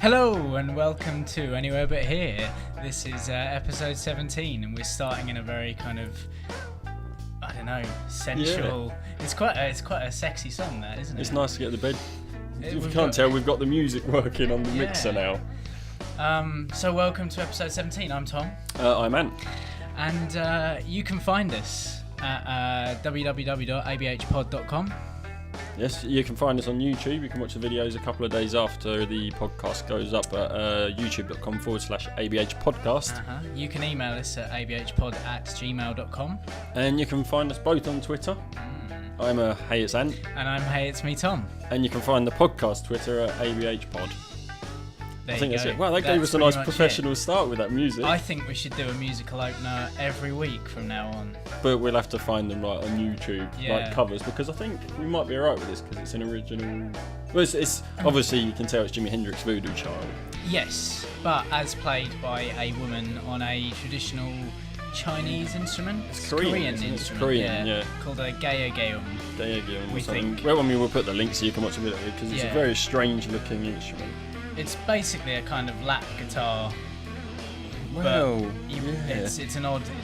Hello and welcome to Anywhere But Here. This is episode 17 and we're starting in a very kind of, I don't know, sensual. Yeah. It's quite a sexy song, that, isn't it? It's nice to get to bed. If you can't tell, we've got the music working on the mixer now. So welcome to episode 17. I'm Tom. I'm Ant. And you can find us at www.abhpod.com. Yes, you can find us on YouTube. You can watch the videos a couple of days after the podcast goes up at youtube.com/abhpodcast. You can email us at abhpod@gmail.com. And you can find us both on Twitter. I'm Hey It's Ant. And I'm Hey It's Me Tom. And you can find the podcast Twitter at abhpod. There I think you that's go. it. Wow, that gave us a nice professional start with that music. I think we should do a musical opener every week from now on. But we'll have to find them on YouTube, covers, because I think we might be alright with this because it's an original. Well, it's obviously you can tell it's Jimmy Hendrix Voodoo Chile. Yes, but as played by a woman on a traditional Chinese instrument. It's Korean instrument. It's Korean, yeah. Called a Gayageum. Gayageum. We think. Well, I mean, we'll put the link so you can watch the video because it's a very strange looking instrument. It's basically a kind of lap guitar. Well, it's an odd thing.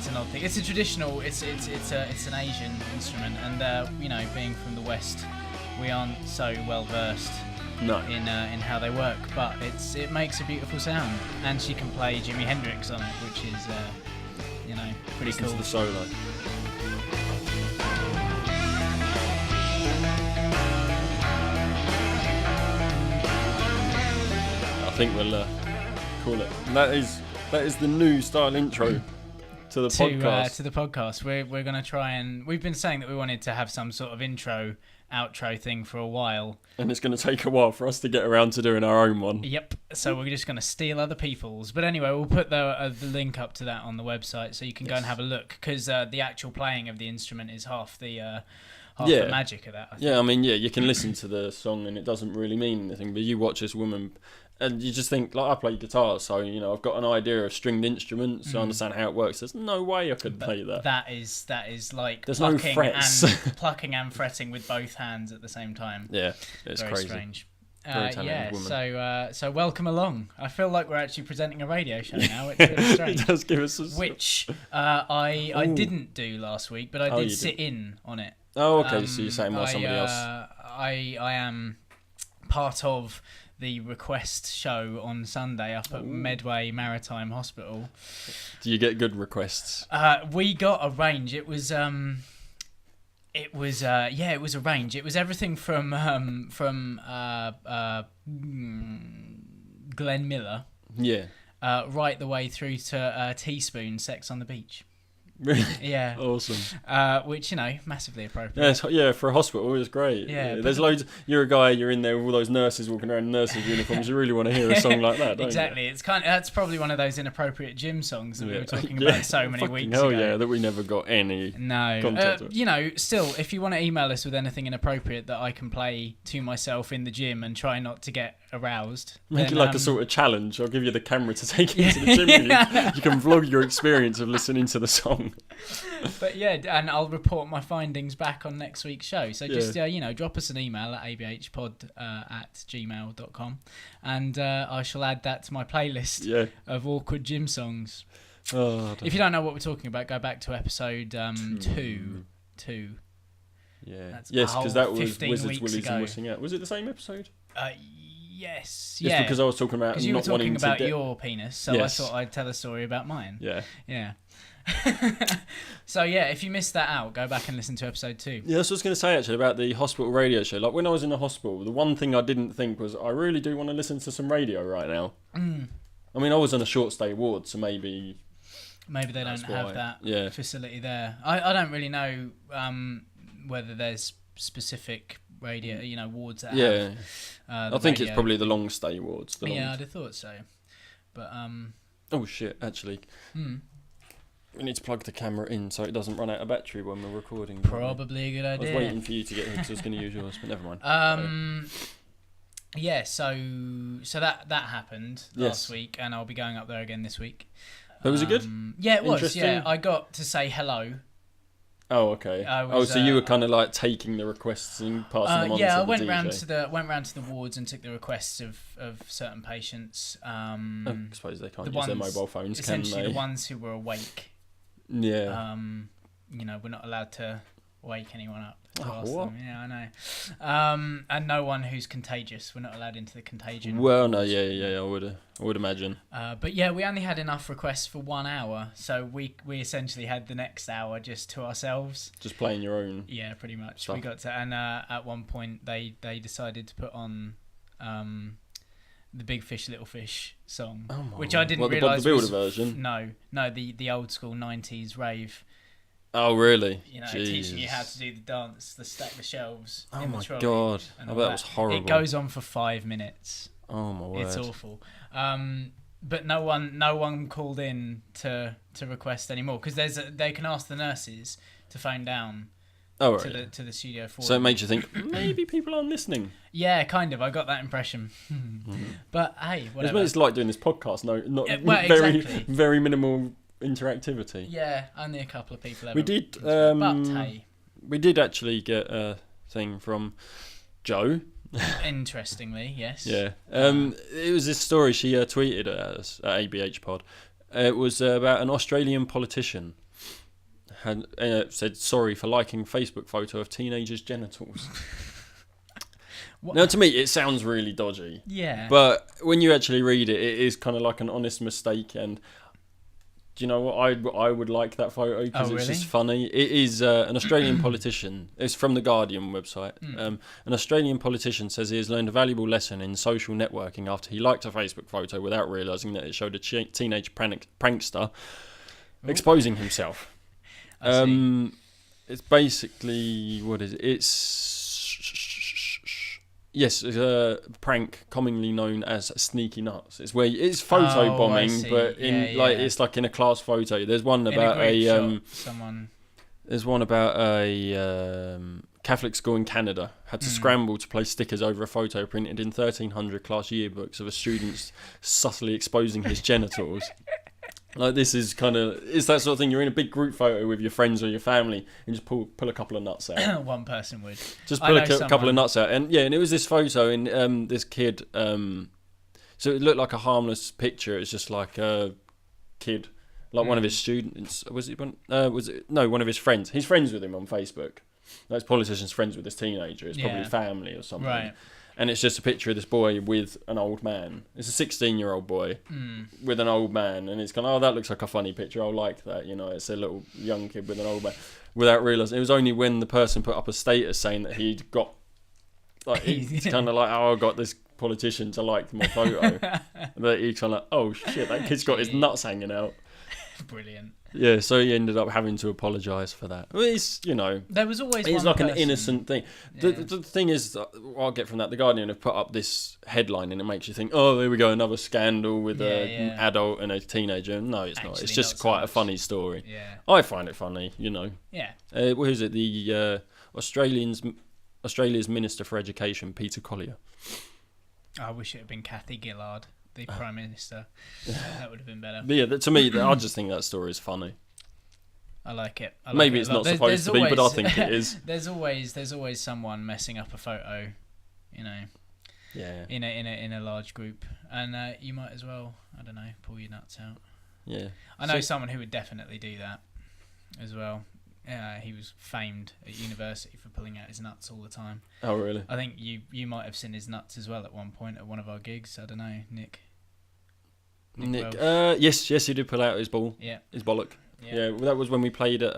It's a traditional. It's an Asian instrument, and being from the West, we aren't so well versed in how they work. But it makes a beautiful sound, and she can play Jimmy Hendrix on it, which is pretty cool. The solo. I think we'll call it. And that is the new style intro to the podcast. To the podcast, we're going to try and we've been saying that we wanted to have some sort of intro, outro thing for a while, and it's going to take a while for us to get around to doing our own one. Yep. So we're just going to steal other people's. But anyway, we'll put the link up to that on the website so you can go and have a look because the actual playing of the instrument is half the magic of that. I think. Yeah, I mean, you can listen to the song and it doesn't really mean anything, but you watch this woman. And you just think, like, I play guitar, so, I've got an idea of stringed instruments, so I understand how it works. There's no way I could play that. That is like there's plucking, no frets. and plucking and fretting with both hands at the same time. Yeah, it's very crazy. Strange. Very talented woman. So welcome along. I feel like we're actually presenting a radio show now. It's really strange. It does give us Which I didn't do last week, but I did sit in on it. Oh, okay, so you're saying more somebody else. I am part of the request show on Sunday up at Medway Maritime Hospital. Do you get good requests? We got a range. It was a range. It was everything from Glenn Miller, right the way through to Teaspoon, Sex on the Beach. Really? Yeah. Awesome. Which, massively appropriate. Yeah, for a hospital, it was great. Yeah. There's loads. You're a guy, you're in there with all those nurses walking around in nurses' uniforms. You really want to hear a song like that, don't exactly. you? It's that's probably one of those inappropriate gym songs that we were talking about so many weeks ago. Yeah, that we never got any content of. Still, if you want to email us with anything inappropriate that I can play to myself in the gym and try not to get aroused. Make it like a sort of challenge. I'll give you the camera to take into the gym. You can vlog your experience of listening to the song. But and I'll report my findings back on next week's show. So just drop us an email at abhpod@gmail.com and I shall add that to my playlist of awkward gym songs. If you don't know what we're talking about, go back to episode 2. Yeah. Yes, because that was Wizards, Willies ago. and Wishing Out. Was it the same episode? Yes. Yes, because I was talking about you not were talking wanting about to your penis, so yes. I thought I'd tell a story about mine. Yeah. So if you missed that out, go back and listen to episode 2. Yeah, that's what I was going to say actually about the hospital radio show. Like when I was in the hospital, the one thing I didn't think was I really do want to listen to some radio right now. I mean, I was on a short stay ward, so maybe they don't have that facility there. I don't really know whether there's specific radio, wards that have. I think it's probably the long stay wards. I'd have thought so. But oh shit! Actually, we need to plug the camera in so it doesn't run out of battery when we're recording. Probably a good idea. I was waiting for you to get here because I was going to use yours, but never mind. So that happened last week, and I'll be going up there again this week. But was it good? Yeah, it was. Yeah, I got to say hello Oh, okay. So you were kind of like taking the requests and passing them on to the DJ. I went round to the wards and took the requests of certain patients. I suppose they can't use their mobile phones, can they? Essentially, the ones who were awake. Yeah. We're not allowed to wake anyone up to ask what? them. Yeah, I know. And no one who's contagious. We're not allowed into the contagion. Well, no, yeah, I would imagine. But yeah, we only had enough requests for 1 hour, so we essentially had the next hour just to ourselves. Just playing your own. Yeah, pretty much. Stuff. We got to, and at one point they decided to put on the Big Fish Little Fish song, which I didn't realise the Bob the was Builder version. No, the old school 90s rave. Oh, really? Teaching you how to do the dance, the stack the shelves. In the trolley. God! I bet that was horrible. It goes on for 5 minutes. Oh my word! It's awful. But no one called in to request any more because they can ask the nurses to phone down. Oh, right. To the studio for So it makes you think maybe people aren't listening. Yeah, kind of. I got that impression. But hey, whatever. It's like doing this podcast. No, not exactly. very minimal interactivity. Yeah, only a couple of people. We did. But hey, we did actually get a thing from Jo. Interestingly, yes. Yeah. It was this story she tweeted at us at ABH Pod. It was about an Australian politician. Had said sorry for liking Facebook photo of teenagers' genitals. Now, to me, it sounds really dodgy. Yeah. But when you actually read it, it is kind of like an honest mistake. And do you know what? I would like that photo because it's just funny. It is an Australian politician. It's from the Guardian website. An Australian politician says he has learned a valuable lesson in social networking after he liked a Facebook photo without realising that it showed a teenage prankster exposing himself. It's basically, what is it? It's a prank commonly known as sneaky nuts. It's where it's photo bombing, but it's like in a class photo. There's one about There's one about a Catholic school in Canada had to scramble to place stickers over a photo printed in 1300 class yearbooks of a student subtly exposing his genitals. Like, this is it's that sort of thing. You're in a big group photo with your friends or your family and just pull a couple of nuts out. One person would. Just pull a couple of nuts out. And it was this photo and this kid, so it looked like a harmless picture. It's just like a kid, like one of his students. One of his friends. He's friends with him on Facebook. Like, his politician's friends with this teenager. It's probably family or something. Right. And it's just a picture of this boy with an old man. It's a 16-year-old boy with an old man. And it's kind of, that looks like a funny picture. I'll like that. It's a little young kid with an old man. Without realising. It was only when the person put up a status saying that he'd got... Like, he's kind of like, I got this politician to like my photo. But he's kind of like, oh, shit, that kid's got his nuts hanging out. Brilliant. Yeah, so he ended up having to apologise for that. Well, it's, there was always it's one like person. An innocent thing. The thing is, what I'll get from that, The Guardian have put up this headline and it makes you think, oh, there we go, another scandal with an adult and a teenager. No, it's not. It's just quite a funny story. Yeah. I find it funny, Yeah. What is it? The Australia's Minister for Education, Peter Collier. I wish it had been Kathy Gillard, the Prime Minister. That would have been better. But yeah, to me, I just think that story is funny. I like it. Maybe it's not supposed to be, but I think it is. There's always someone messing up a photo, Yeah. In a large group, and you might as well, I don't know, pull your nuts out. Yeah. I know someone who would definitely do that as well. He was famed at university for pulling out his nuts all the time. Oh, really? I think you might have seen his nuts as well at one point at one of our gigs. I don't know, Nick. Nick yes, he did pull out his ball. Yeah. His bollock. Yeah, well, that was when we played at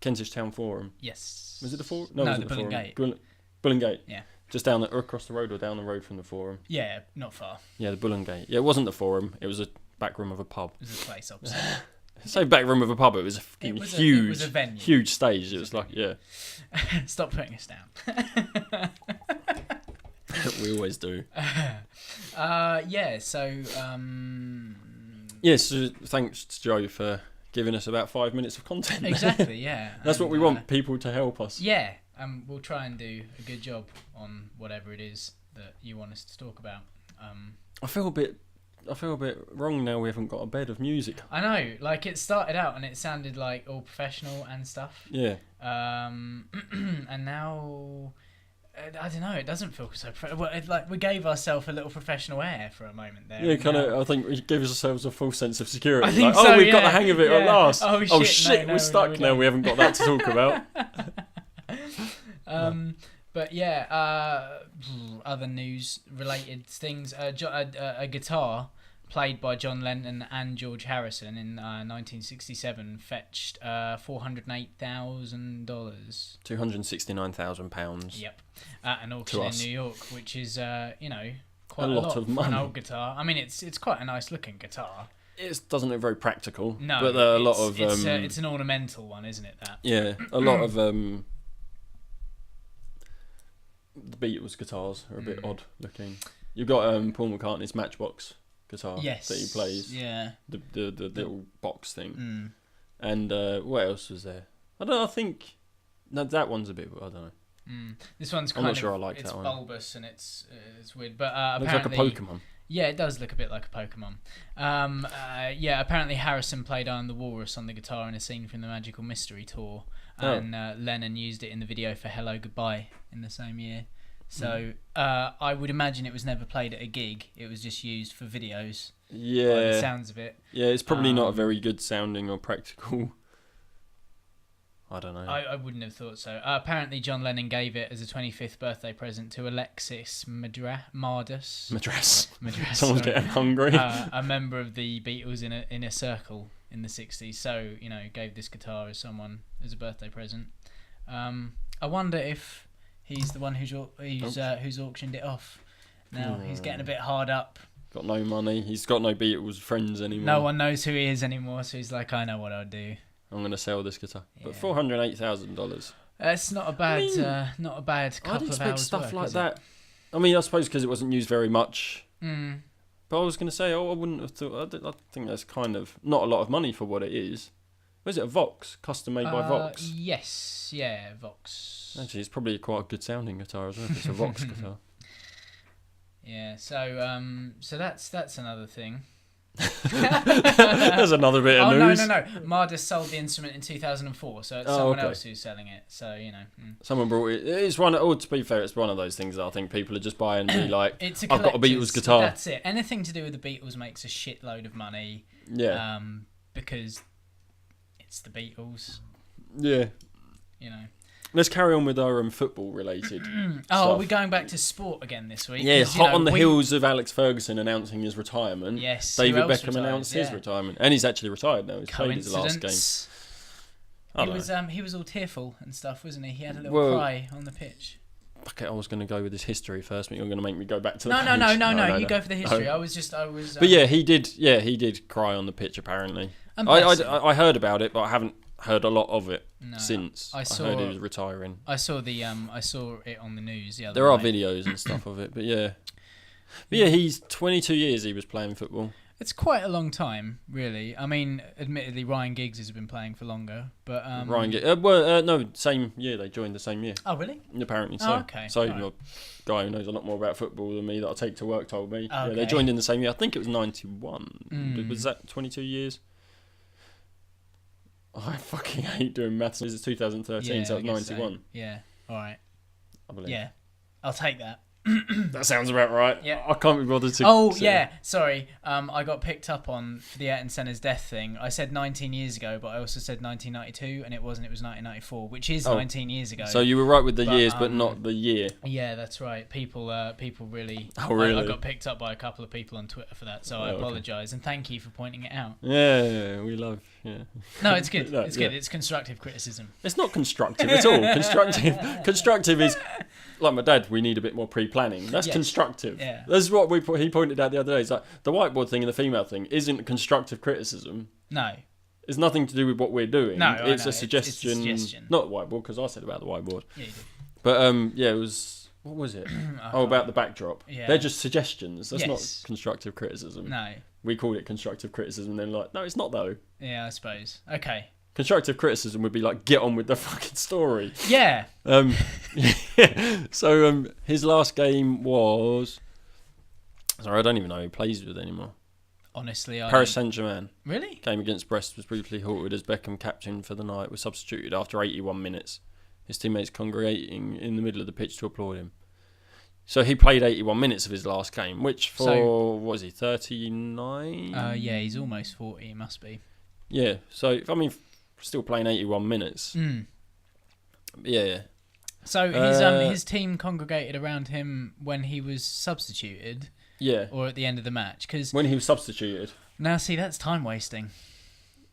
Kentish Town Forum. Yes. Was it the Forum? No, the Bull and Gate. Bull and Gate. Yeah. Just down across the road or down the road from the Forum. Yeah, not far. Yeah, the Bull and Gate. Yeah, it wasn't the Forum. It was a back room of a pub. It was a place opposite. Say back room of a pub. It was a huge, it was a venue. Huge stage. It was like, yeah. Stop putting us down. We always do. Yeah. So. Yes. Thanks to Jo for giving us about 5 minutes of content. Exactly. Yeah. That's what we want, people to help us. Yeah. We'll try and do a good job on whatever it is that you want us to talk about. I feel a bit I feel a bit wrong now. We haven't got a bed of music. I know. Like it started out and it sounded like all professional and stuff. Yeah. And now. I don't know. It doesn't feel so. Like we gave ourselves a little professional air for a moment there. Yeah, kind of. I think we gave ourselves a full sense of security. I think like, so, we've got the hang of it at last. Oh shit! We're stuck now. We haven't got that to talk about. But yeah, other news-related things. A guitar played by John Lennon and George Harrison in 1967 fetched $408,000. £269,000. Yep, at an auction in New York, which is quite a lot of for money. an old guitar. I mean, it's quite a nice looking guitar. It doesn't look very practical. No, but there are a lot of it's an ornamental one, isn't it? That. Yeah, a lot of the Beatles guitars are a bit odd looking. You've got Paul McCartney's Matchbox guitar that he plays. Yeah. The little box thing. And what else was there? I don't know. I think that one's a bit. I don't know. This one's I'm not sure I like that one. It's bulbous and it's weird, but looks like a Pokemon. Yeah, it does look a bit like a Pokemon. Apparently Harrison played "I Am the Walrus" on the guitar in a scene from the Magical Mystery Tour, and Lennon used it in the video for "Hello Goodbye" in the same year. So I would imagine it was never played at a gig. It was just used for videos. Yeah, by the sounds of it. Yeah, it's probably not a very good sounding or practical. I don't know. I wouldn't have thought so. Apparently, John Lennon gave it as a 25th birthday present to Alexis Madras. Someone's getting hungry. A member of the Beatles in a circle in the 60s. So gave this guitar as a birthday present. I wonder if he's the one who's auctioned it off. Now he's getting a bit hard up. Got no money. He's got no Beatles friends anymore. No one knows who he is anymore. So he's like, I know what I'll do. I'm going to sell this guitar. Yeah. But $408,000. It's not a bad, couple of hours. I'd expect stuff work, like that. I mean, I suppose because it wasn't used very much. But I was going to say, I wouldn't have thought. I think that's kind of not a lot of money for what it is. Was it a Vox, custom made by Vox? Yes, yeah, Vox. Actually, it's probably quite a good sounding guitar as well. If it's a Vox guitar. Yeah, so that's another thing. There's another bit of news. No. Mardis sold the instrument in 2004, so it's someone else who's selling it. So someone brought it. It's one. To be fair, it's one of those things that I think people are just buying and be like, I've got a Beatles guitar. That's it. Anything to do with the Beatles makes a shitload of money. Yeah. Because it's the Beatles. Yeah. Let's carry on with our football related stuff. Are we going back to sport again this week? Yeah, hot on the heels of Alex Ferguson announcing his retirement. Yes, David Beckham announced his retirement, and he's actually retired now. He's played his last game. He was all tearful and stuff, wasn't he? He had a little cry on the pitch. Okay, I was going to go with his history first, but you're going to make me go back to the page. No. You go for the history. No. I was. But yeah, he did. Yeah, he did cry on the pitch. Apparently, I heard about it, but I haven't heard a lot of it since. I heard he was retiring. I saw it on the news the other There are night. videos and stuff of it, but yeah. But yeah, he's 22 years he was playing football. It's quite a long time, really. I mean, admittedly, Ryan Giggs has been playing for longer, but Ryan Giggs. No, same year. They joined the same year. Oh, really? Apparently so. Oh, okay. So a guy who knows a lot more about football than me that I take to work told me. Okay. Yeah, they joined in the same year. I think it was 91. Was that 22 years? I fucking hate doing maths. This is 2013, so it was 91. So. Yeah. All right. I believe. Yeah, I'll take that. That sounds about right. Yeah. I can't be bothered to. Oh yeah, sorry. I got picked up on for the Ayrton Senna's death thing. I said 19 years ago, but I also said 1992, and it wasn't. It was 1994, which is 19 years ago. So you were right with the years, but not the year. Yeah, that's right. People really. Oh really? I got picked up by a couple of people on Twitter for that, so I apologise and thank you for pointing it out. Yeah, we love. Yeah. No, it's good. It's good. It's constructive criticism. It's not constructive at all. Constructive is like my dad. We need a bit more pre-planning. That's constructive. Yeah. That's what he pointed out the other day. It's like the whiteboard thing and the female thing isn't constructive criticism. No. It's nothing to do with what we're doing. No, it's a suggestion. It's a suggestion. Not whiteboard because I said about the whiteboard. Yeah, you did. But it was. What was it? About the backdrop. Yeah. They're just suggestions. That's not constructive criticism. No. We called it constructive criticism. And then no, it's not though. Yeah, I suppose. Okay. Constructive criticism would be like, get on with the fucking story. Yeah. So his last game was. Sorry, I don't even know who he plays with anymore. Honestly, Paris Saint-Germain. Really? Game against Brest was briefly halted as Beckham, captain for the night, was substituted after 81 minutes. His teammates congregating in the middle of the pitch to applaud him. So he played 81 minutes of his last game, which what was he, 39? Yeah, he's almost 40, he must be. Yeah, so, I mean, still playing 81 minutes. Yeah. So his team congregated around him when he was substituted? Yeah. Or at the end of the match? When he was substituted. Now, see, that's time wasting.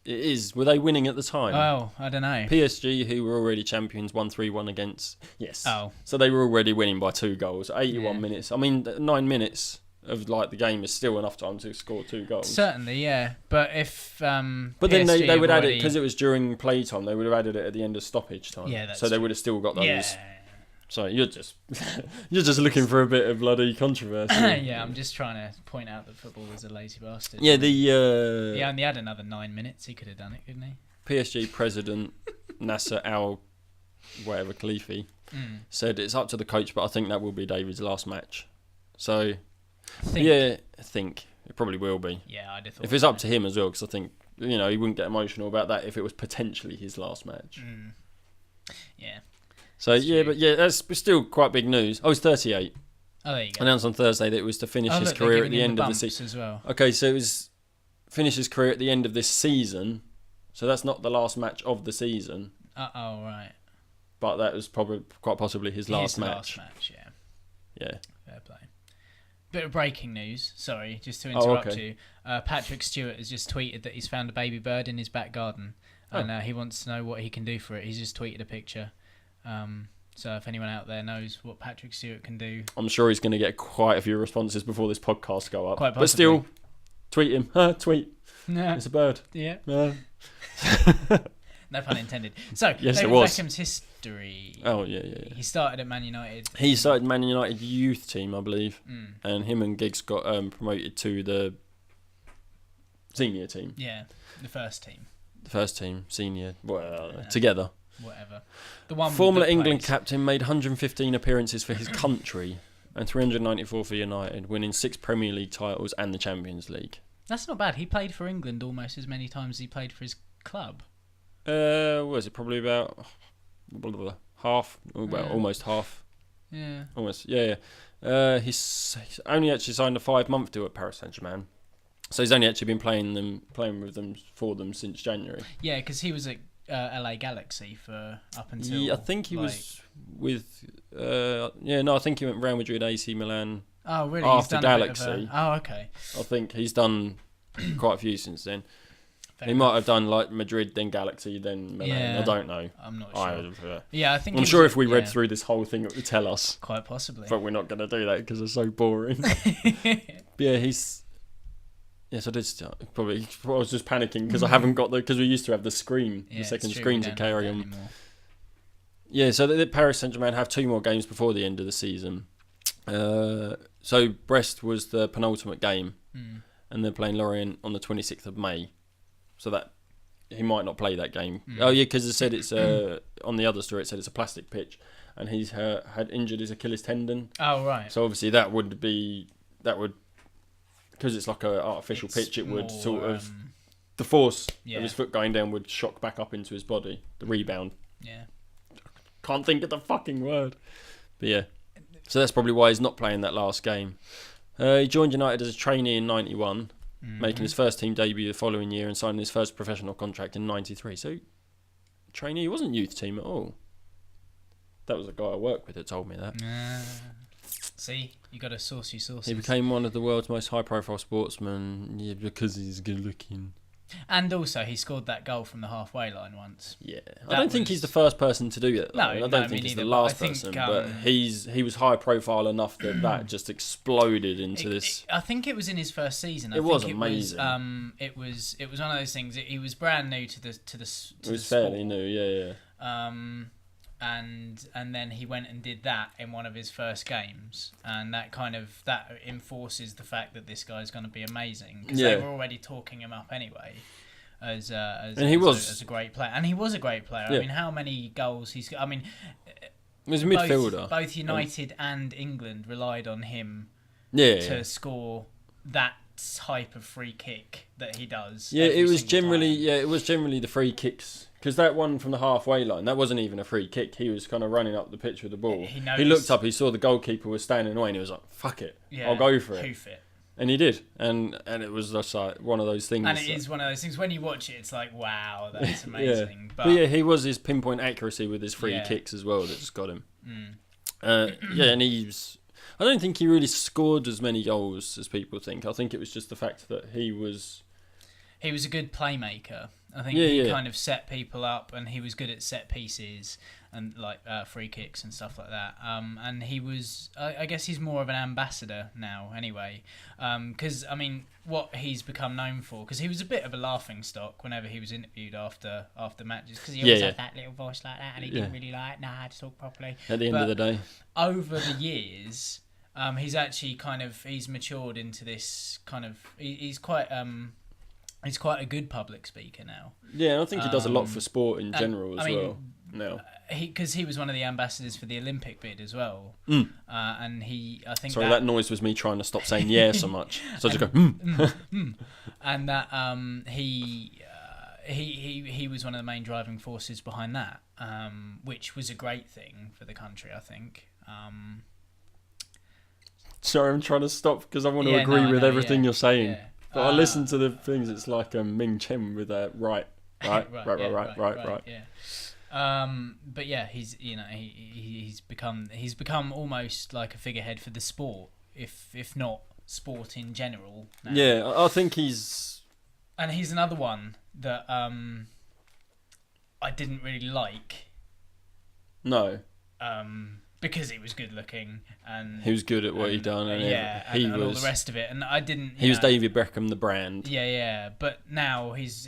It is. Were they winning at the time? Oh, I don't know. PSG, who were already champions, won 3-1 against... Yes. Oh. So they were already winning by 2 goals. 81 minutes. I mean, 9 minutes of the game is still enough time to score 2 goals. Certainly, yeah. But if But PSG then they would add it, because it was during playtime, they would have added it at the end of stoppage time. Yeah, that's so they true. would have still got those... Yeah. So you're just looking for a bit of bloody controversy. Yeah, I'm just trying to point out that football is a lazy bastard. Yeah, He only had another 9 minutes. He could have done it, couldn't he? PSG president Nasser Al Khalifi said it's up to the coach, but I think that will be David's last match. So I think it probably will be. Yeah, I'd have thought. If it's up to him as well, because I think he wouldn't get emotional about that if it was potentially his last match. Yeah. So that's still quite big news. Oh, he's 38. Oh, there you go. Announced on Thursday that it was to finish his career at the end of the season as well. Okay, so it was finish his career at the end of this season. So that's not the last match of the season. Oh, right. But that was probably quite possibly his last match. Yeah. Yeah. Fair play. Bit of breaking news. Sorry, just to interrupt you. Patrick Stewart has just tweeted that he's found a baby bird in his back garden, and he wants to know what he can do for it. He's just tweeted a picture. So if anyone out there knows what Patrick Stewart can do, I'm sure he's going to get quite a few responses before this podcast go up. Quite possibly. But still, tweet him. Tweet. Yeah. It's a bird. Yeah. No pun intended. So, yes, David Beckham's history. Oh, yeah. He started at Man United. He started Man United youth team, I believe. And him and Giggs got promoted to the senior team. Yeah, the first team. The first team, senior, together. Whatever. The one Former England captain made 115 appearances for his country and 394 for United, winning 6 Premier League titles and the Champions League. That's not bad. He played for England almost as many times as he played for his club. Was it probably about half? Almost half. Yeah. Almost, yeah. He's only actually signed a 5-month deal at Paris Saint-Germain. So he's only actually been playing for them since January. Yeah, because he was at LA Galaxy for up until... Yeah, I think he was with... I think he went Real Madrid, AC Milan. Oh, really? After Galaxy. Oh, okay. I think he's done quite a few since then. He might have done like Madrid, then Galaxy, then Milan. Yeah, I don't know. I'm not sure. I think I'm sure if we read through this whole thing, it would tell us. Quite possibly. But we're not going to do that because it's so boring. Yeah, he's... Yes, I did start. Probably, I was just panicking because I haven't got because we used to have the screen, the second screens at Gayageum. Yeah, so the Paris Saint-Germain have 2 more games before the end of the season. So Brest was the penultimate game, and they're playing Lorient on the 26th of May. So that he might not play that game. Oh yeah, because it said it's on the other story. It said it's a plastic pitch, and he's had injured his Achilles tendon. Oh right. So obviously that would because it's like an artificial pitch. It would sort of the force of his foot going down would shock back up into his body. The rebound. Yeah. Can't think of the fucking word. But yeah. So that's probably why he's not playing that last game. He joined United as a trainee in 91, making his first team debut the following year and signing his first professional contract in 93. So, trainee, he wasn't youth team at all. That was a guy I worked with that told me that. See, you got a saucy sources. He became one of the world's most high-profile sportsmen because he's good-looking. And also, he scored that goal from the halfway line once. Yeah, I don't think he's the first person to do it. I don't think he's the last person, but he was high-profile enough that just exploded into this. I think it was in his first season. It was amazing. It was one of those things. He was brand new to the. It was fairly new, yeah. And then he went and did that in one of his first games, and that enforces the fact that this guy's going to be amazing because they were already talking him up anyway as a great player, and he was a great player. Yeah. I mean, how many goals he's got? I mean, he was a midfielder. Both United and England relied on him to score that type of free kick that he does. Yeah, it was generally the free kicks. Because that one from the halfway line, that wasn't even a free kick. He was kind of running up the pitch with the ball. He looked up, he saw the goalkeeper was standing away, and he was like, "Fuck it, I'll go for it." Hoof it. And he did, and it was just like one of those things. And it is one of those things. When you watch it, it's like, wow, that's amazing. But yeah, he was his pinpoint accuracy with his free kicks as well that just got him. And I don't think he really scored as many goals as people think. I think it was just the fact that he was a good playmaker. I think he kind of set people up, and he was good at set pieces and like free kicks and stuff like that. And he was, I guess, he's more of an ambassador now, anyway. Because I mean, what he's become known for, because he was a bit of a laughing stock whenever he was interviewed after matches, because he always had that little voice like that, and he didn't really know how to talk properly. At the end of the day, over the years, he's actually he's matured into this kind of. He's quite a good public speaker now. Yeah, I think he does a lot for sport in general as well. No, because he was one of the ambassadors for the Olympic bid as well. And I think. Sorry, that noise was me trying to stop saying yeah so much. So I just go. And that he was one of the main driving forces behind that, which was a great thing for the country, I think. Sorry, I'm trying to stop because I want to agree with everything you're saying. Yeah. But I listen to the things. It's like Ming Chen with that right. Yeah. But yeah, he's become almost like a figurehead for the sport, if not sport in general. Now. Yeah, I think he's another one that I didn't really like. No. Because he was good looking and he was good at what he'd done, and all the rest of it. And I didn't. He was David Beckham, the brand. Yeah. But now he's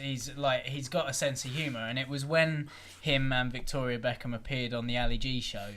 got a sense of humour, and it was when him and Victoria Beckham appeared on the Ali G show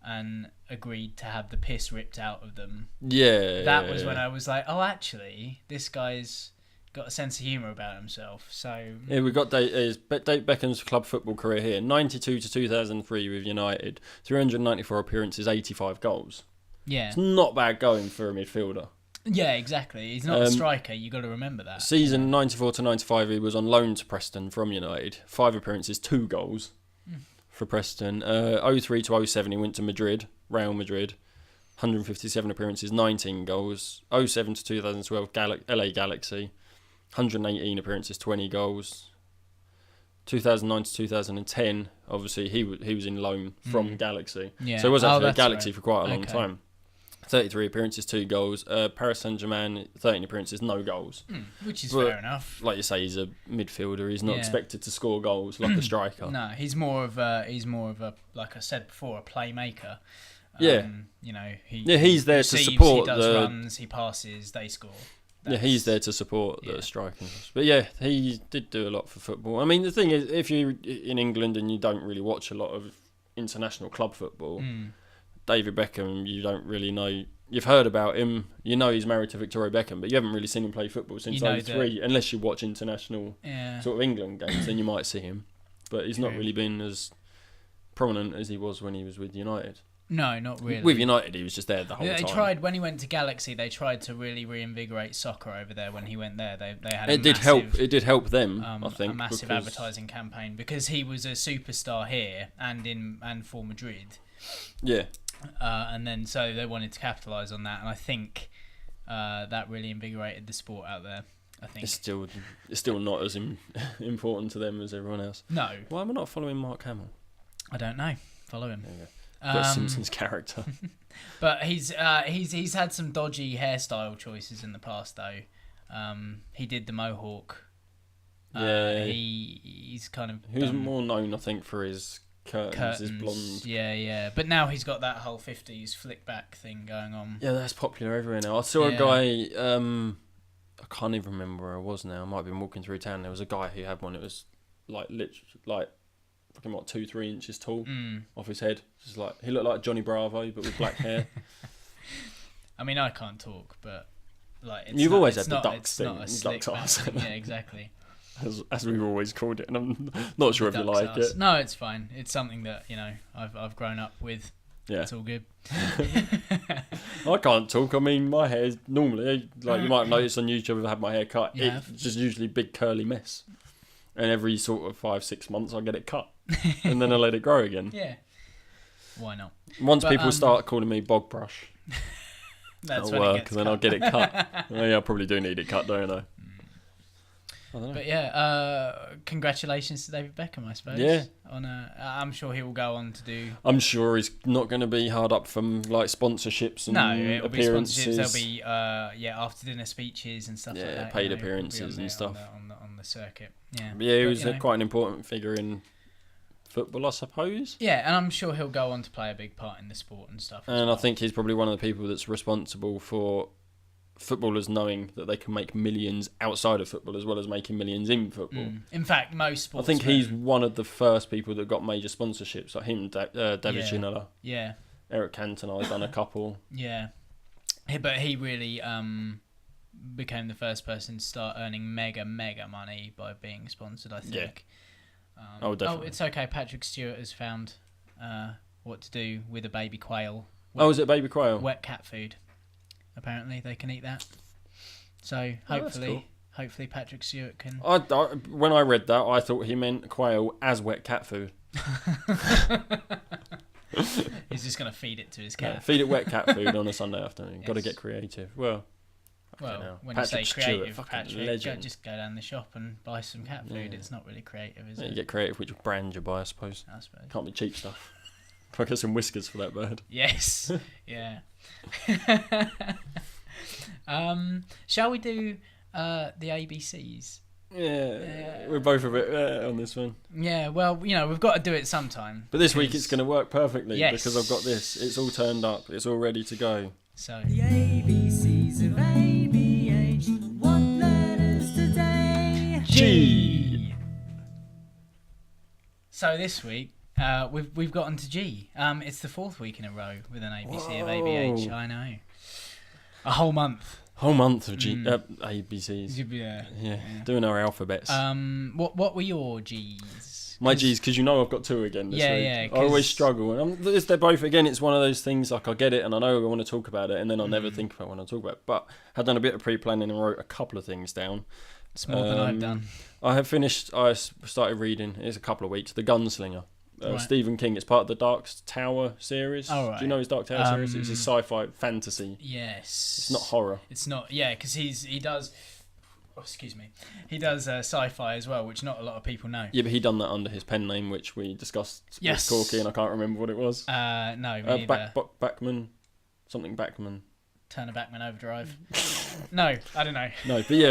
and agreed to have the piss ripped out of them. Yeah, that was when I was like, oh, actually, this guy's got a sense of humour about himself. So yeah, we got David Beckham's club football career here: 92 to 2003 with United, 394 appearances, 85 goals. Yeah, it's not bad going for a midfielder. Yeah, exactly. He's not a striker. You got to remember that. Season 94 to 95, he was on loan to Preston from United. 5 appearances, 2 goals for Preston. 03 to 07, he went to Madrid, Real Madrid. 157 appearances, 19 goals. 07 to 2012, LA Galaxy. 118 appearances, 20 goals. 2009 to 2010, obviously he was in loan from Galaxy. Yeah. So he was actually at Galaxy for quite a long time. 33 appearances, 2 goals. Paris Saint-Germain, 13 appearances, no goals. Which is fair enough. Like you say, he's a midfielder. He's not expected to score goals like a striker. No, he's more of a, like I said before, a playmaker. He's there to support. He does runs, he passes, they score. He's there to support the striking. But yeah, he did do a lot for football. I mean, the thing is, if you're in England and you don't really watch a lot of international club football, David Beckham, you don't really know. You've heard about him. You know he's married to Victoria Beckham, but you haven't really seen him play football since 03, unless you watch international sort of England games, then you might see him. But he's not really been as prominent as he was when he was with United. No, not really. With United, he was just there the whole time. They tried, when he went to Galaxy, they tried to really reinvigorate soccer over there when he went there. They had It did help them, I think. A massive advertising campaign, because he was a superstar here and for Madrid. Yeah. And then so they wanted to capitalise on that, and I think that really invigorated the sport out there. I think it's still not as important to them as everyone else. No. Why am I not following Mark Hamill? I don't know. Follow him. Got Simpsons character. But he's had some dodgy hairstyle choices in the past though. He did the mohawk. He's kind of. He was more known, I think, for his curtains, his blonde. Yeah. But now he's got that whole 50s flick back thing going on. Yeah, that's popular everywhere now. I saw a guy. I can't even remember where I was now. I might have been walking through town. There was a guy who had one. It was fucking 2-3 inches tall off his head. Just like he looked like Johnny Bravo but with black hair. I mean, I can't talk, but like you've always had the ducks thing. Not a slick back thing. Yeah, exactly. As we've always called it, and I'm not sure if you like it. No, it's fine. It's something that I've grown up with. Yeah. It's all good. I can't talk. I mean, my hair is normally, like you might have noticed on YouTube, I've had my hair cut. It's just usually a big curly mess. And every sort of 5-6 months, I get it cut. And then I let it grow again. Yeah. Why not? Once people start calling me bog brush, that's that'll work, and then I'll get it cut. Oh, yeah, I probably do need it cut, don't I? I don't know. But yeah, congratulations to David Beckham, I suppose. Yeah. I'm sure he will go on to do. I'm sure he's not going to be hard up from like sponsorships and appearances. There'll be after dinner speeches and stuff like that. Yeah, paid appearances and stuff on the circuit. Yeah. Yeah, he was quite an important figure in football, I suppose. Yeah, and I'm sure he'll go on to play a big part in the sport and stuff. And I think he's probably one of the people that's responsible for footballers knowing that they can make millions outside of football as well as making millions in football. In fact, most sports. I think he's one of the first people that got major sponsorships, like him, David Ginola. Yeah. Eric Cantona has done a couple. Yeah. But he really became the first person to start earning mega money by being sponsored, I think. Yeah. Definitely. It's okay. Patrick Stewart has found what to do with a baby quail. Is it baby quail? Wet cat food. Apparently they can eat that. So hopefully Patrick Stewart can. When I read that, I thought he meant quail as wet cat food. He's just going to feed it to his cat. Yeah, feed it wet cat food on a Sunday afternoon. Yes. Got to get creative. Well, when Patrick you say creative, Stewart, Patrick, just go down the shop and buy some cat food. It's not really creative, is it? You get creative which brand you buy, I suppose. Can't be cheap stuff. I'll get some whiskers for that bird. Yes. Yeah. Shall we do the ABCs? Yeah, we're both a bit on this one. Yeah, well, we've got to do it sometime. But this week it's going to work perfectly because I've got this. It's all turned up. It's all ready to go. So the ABCs of ABH. What letters today? G. So this week we've gotten to G. It's the 4th week in a row with an ABC of ABH. I know. A whole month. Whole month of ABCs. Yeah. Doing our alphabets. What were your G's? My G's, because I've got 2 again this week. Yeah. I always struggle. And they're both, again, it's one of those things, like I get it and I know I want to talk about it and then I'll never think about when I talk about it. But I had done a bit of pre-planning and wrote a couple of things down. It's more than I've done. I started reading, it's a couple of weeks, The Gunslinger. Right. Stephen King. It's part of the Dark Tower series. Oh, right. Do you know his Dark Tower series? It's a sci-fi fantasy. Yes. It's not horror. It's not. Yeah, because he does. Oh, excuse me. He does sci-fi as well, which not a lot of people know. Yeah, but he done that under his pen name, which we discussed yes. with Corky, and I can't remember what it was. No, me either. Backman, something Backman. Turner Backman Overdrive. No, I don't know. No, but yeah,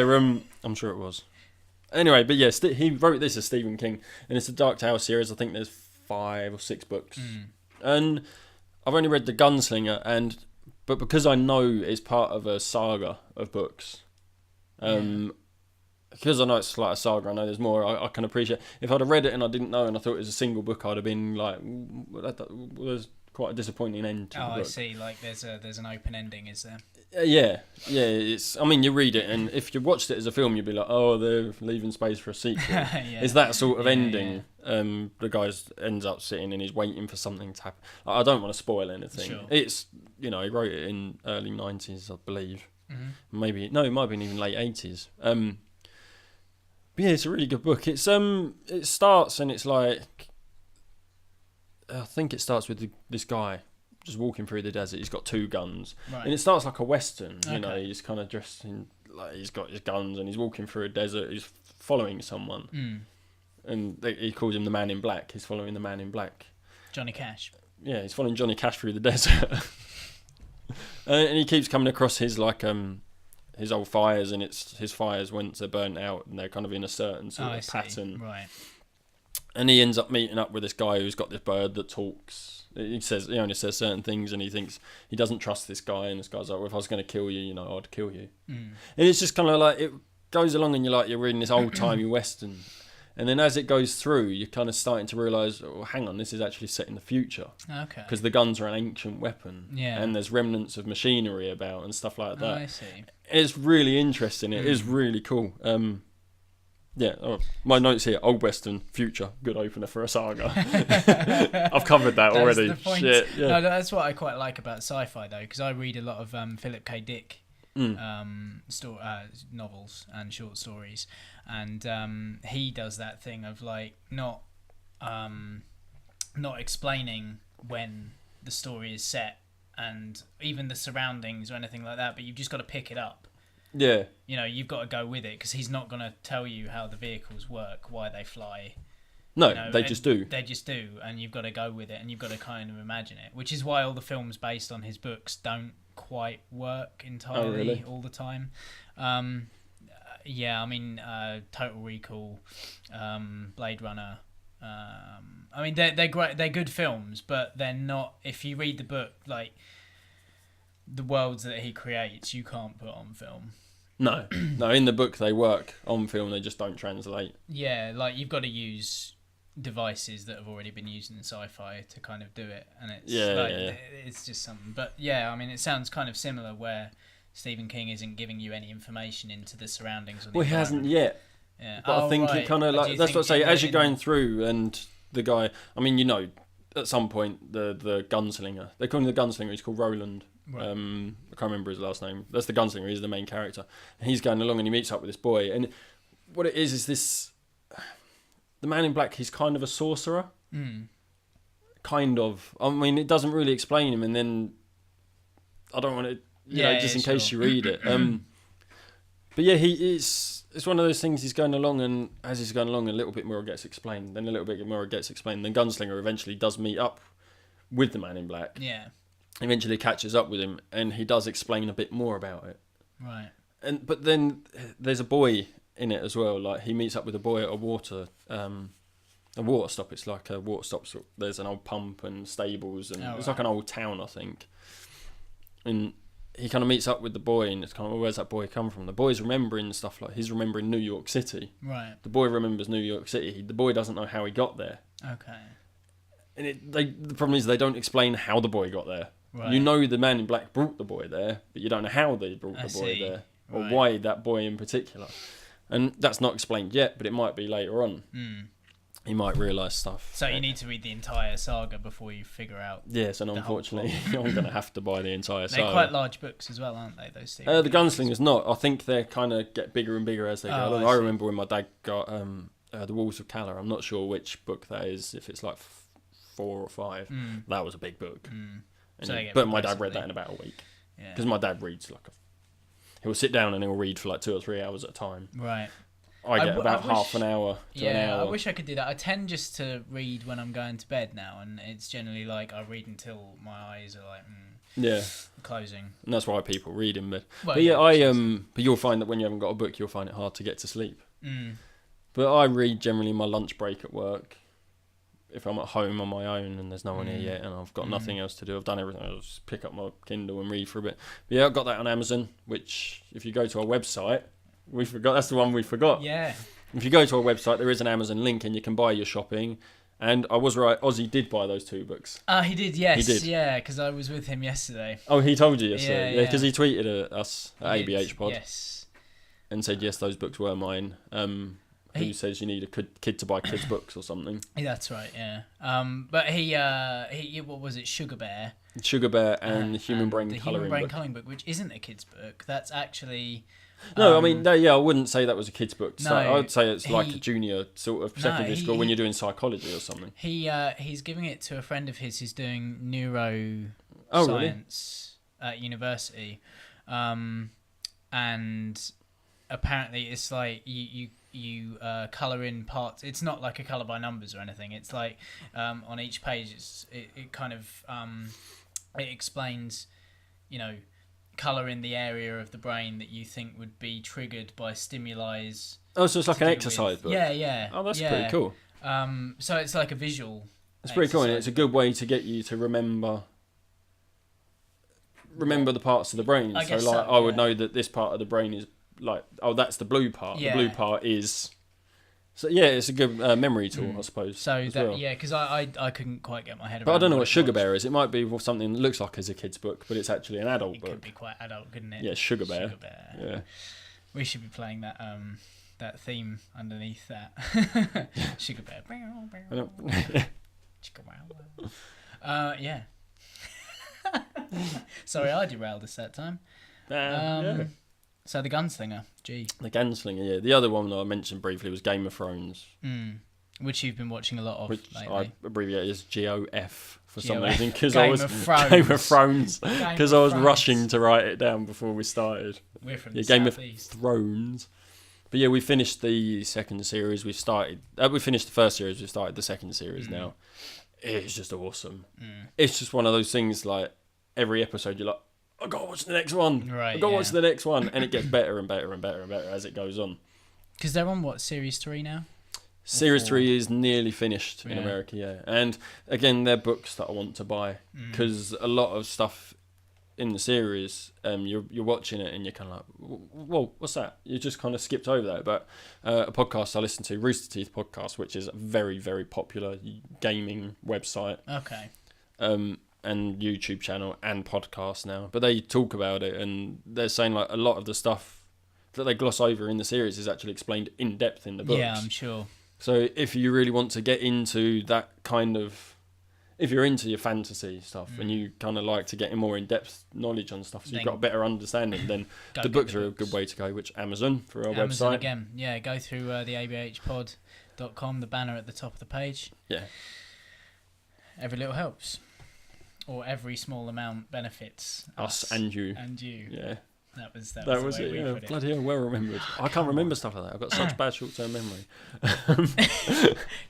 I'm sure it was. Anyway, but yeah, he wrote this as Stephen King, and it's the Dark Tower series. I think there's 5 or 6 books, and I've only read The Gunslinger, but because I know it's part of a saga of books, because I know it's like a saga, I know there's more. I can appreciate. If I'd have read it and I didn't know, and I thought it was a single book, I'd have been like, that was quite a disappointing end to the book. I see. Like there's an open ending, is there? Yeah. It's. I mean, you read it, and if you watched it as a film, you'd be like, "Oh, they're leaving space for a sequel." It's that sort of ending. Yeah. The guy ends up sitting and he's waiting for something to happen. I don't want to spoil anything. Sure. It's he wrote it in early 90s, I believe. Mm-hmm. It might have been even late 80s. But yeah, it's a really good book. It starts and it's like, I think it starts with this guy just walking through the desert. He's got 2 guns, right. And it starts like a western. Okay. He's kind of dressed in like he's got his guns and he's walking through a desert. He's following someone, and he calls him the Man in Black. He's following the Man in Black, Johnny Cash. Yeah, he's following Johnny Cash through the desert, and he keeps coming across his his old fires, and it's his fires once they're burnt out and they're kind of in a certain sort of pattern. Right. And he ends up meeting up with this guy who's got this bird that talks. He only says certain things, and he thinks he doesn't trust this guy. And this guy's like, "Well, if I was going to kill you, I'd kill you." And it's just kind of like it goes along, and you're reading this old timey western, and then as it goes through, you're kind of starting to realise, oh, hang on, this is actually set in the future. Okay. Because the guns are an ancient weapon, and there's remnants of machinery about and stuff like that. I see. It's really interesting. It is really cool. Yeah, my notes here: Old Western, future, good opener for a saga. I've covered that already. The point. Shit, yeah. No, that's what I quite like about sci-fi though, because I read a lot of Philip K. Dick novels and short stories, and he does that thing of like not explaining when the story is set and even the surroundings or anything like that, but you've just got to pick it up. Yeah. You know, you've got to go with it because he's not going to tell you how the vehicles work, why they fly. No, you know, they just do. They just do, and you've got to go with it, and you've got to kind of imagine it, which is why all the films based on his books don't quite work entirely all the time. Yeah, I mean, Total Recall, Blade Runner. I mean, they're great. They're good films, but they're not. If you read the book, like the worlds that he creates, you can't put on film. No, in the book they work. On film, they just don't translate. Yeah, like you've got to use devices that have already been used in sci-fi to kind of do it, and it's it's just something. But yeah, I mean, it sounds kind of similar where Stephen King isn't giving you any information into the surroundings. Or the he hasn't yet. Yeah. But I think he kind of like that's what I say. As you're going through, and the guy, I mean, you know, at some point the gunslinger, they call him the gunslinger. He's called Roland. Right. I can't remember his last name. That's the gunslinger. He's the main character, and he's going along and he meets up with this boy. And what it is this: the man in black. He's kind of a sorcerer. Kind of. I mean, it doesn't really explain him, and then I don't want to, you know, just in case you read it. But yeah, he is. It's one of those things. He's going along, and as he's going along, a little bit more gets explained. Then a little bit more gets explained. Then Gunslinger eventually does meet up with the man in black. Yeah. Eventually catches up with him, and he does explain a bit more about it. Right. But then there's a boy in it as well. Like he meets up with a boy at a water stop. It's like a water stop. So there's an old pump and stables, and it's like an old town, I think. And he kind of meets up with the boy, and it's kind of, well, where's that boy come from? The boy's remembering stuff like he's remembering New York City. Right. The boy remembers New York City. The boy doesn't know how he got there. Okay. And the problem is they don't explain how the boy got there. Right. You know the man in black brought the boy there, but you don't know how they brought the boy there, or why that boy in particular. And that's not explained yet, but it might be later on. You might realise stuff. So you need to read the entire saga before you figure out. Yes, and unfortunately, I'm going to have to buy the entire saga. They're quite large books as well, aren't they? Those things. The Gunslinger's not. I think they kind of get bigger and bigger as they go along. I remember when my dad got The Walls of Calor. I'm not sure which book that is. If it's like 4 or 5, that was a big book. But my dad read that in about a week. Because my dad reads he'll sit down and he'll read for like 2 or 3 hours at a time. Right. I get about half an hour to an hour. I wish I could do that. I tend just to read when I'm going to bed now, and it's generally like I read until my eyes are like closing. And that's why people read in bed. Well, but but you'll find that when you haven't got a book, you'll find it hard to get to sleep. But I read generally in my lunch break at work. If I'm at home on my own and there's no one here yet and I've got nothing else to do, I've done everything, I'll just pick up my Kindle and read for a bit. But yeah, I've got that on Amazon, which if you go to our website, that's the one we forgot. Yeah. If you go to our website, there is an Amazon link and you can buy your shopping. And I was right, Ozzy did buy those 2 books. He did, yes. He did. Yeah, because I was with him yesterday. Oh, he told you yesterday? Yeah, because he tweeted at us at ABH Pod. Yes. And said, yes, those books were mine. Who says you need a kid to buy kids' books or something? That's right, yeah. But he what was it, Sugar Bear? Sugar Bear and Human Brain Colouring Book. The Human Brain Colouring Book, which isn't a kid's book. That's actually... No, I mean, I wouldn't say that was a kid's book. No, I would say it's like a junior sort of secondary school when you're doing psychology or something. He's giving it to a friend of his who's doing neuroscience at university. And apparently it's like you colour in parts. It's not like a colour by numbers or anything. It's like on each page it kind of it explains, colour in the area of the brain that you think would be triggered by stimuli. Oh, so it's like an exercise book. Yeah. Oh, that's pretty cool. So it's like a visual. It's pretty cool, and it's a good way to get you to remember the parts of the brain. I would know that this part of the brain is like, that's the blue part. Yeah. The blue part is. So yeah, it's a good memory tool, I suppose. So because I couldn't quite get my head around. But I don't know what Sugar Bear is. It might be something that looks like as a kid's book, but it's actually an adult book. It could be quite adult, couldn't it? Yeah, Sugar Bear. Yeah. We should be playing that that theme underneath that. Sugar bear. Yeah. Sorry, I derailed us that time. Yeah. So the gunslinger, G. The gunslinger, yeah. The other one that I mentioned briefly was Game of Thrones. Which you've been watching a lot of which lately. I abbreviate as GOF for some GOF. reason, because Game I was of Thrones. Game of Thrones, because I was Thrones. rushing to write it down before we started. We're from the Game southeast. of Thrones. But yeah, we finished the second series. We finished the first series. We started the second series now. It's just awesome. It's just one of those things, like, every episode you're like, I gotta watch the next one. Right, I gotta watch the next one. And it gets better and better and better and better as it goes on. Because they're on, what, Series 3 now? Series 3 is nearly finished in Yeah. America, yeah. And again, they're books that I want to buy, because a lot of stuff in the series, you're watching it and you're kind of like, whoa, what's that? You just kind of skipped over that. But a podcast I listen to, Rooster Teeth podcast, which is a very, very popular gaming website. Okay. And YouTube channel and podcast now. But they talk about it, and they're saying like a lot of the stuff that they gloss over in the series is actually explained in depth in the books. Yeah, I'm sure. So if you really want to get into that kind of, if you're into your fantasy stuff and you kind of like to get more in-depth knowledge on stuff, so you've got a better understanding, then the books are a good way to go, which Amazon for our Amazon website. Again, yeah, go through the abhpod.com, the banner at the top of the page. Yeah. Every little helps. Or every small amount benefits Us and you. And you. Yeah. That was That the was way it, we yeah. put it. Bloody hell, well remembered. I can't remember stuff like that. I've got such bad short-term memory.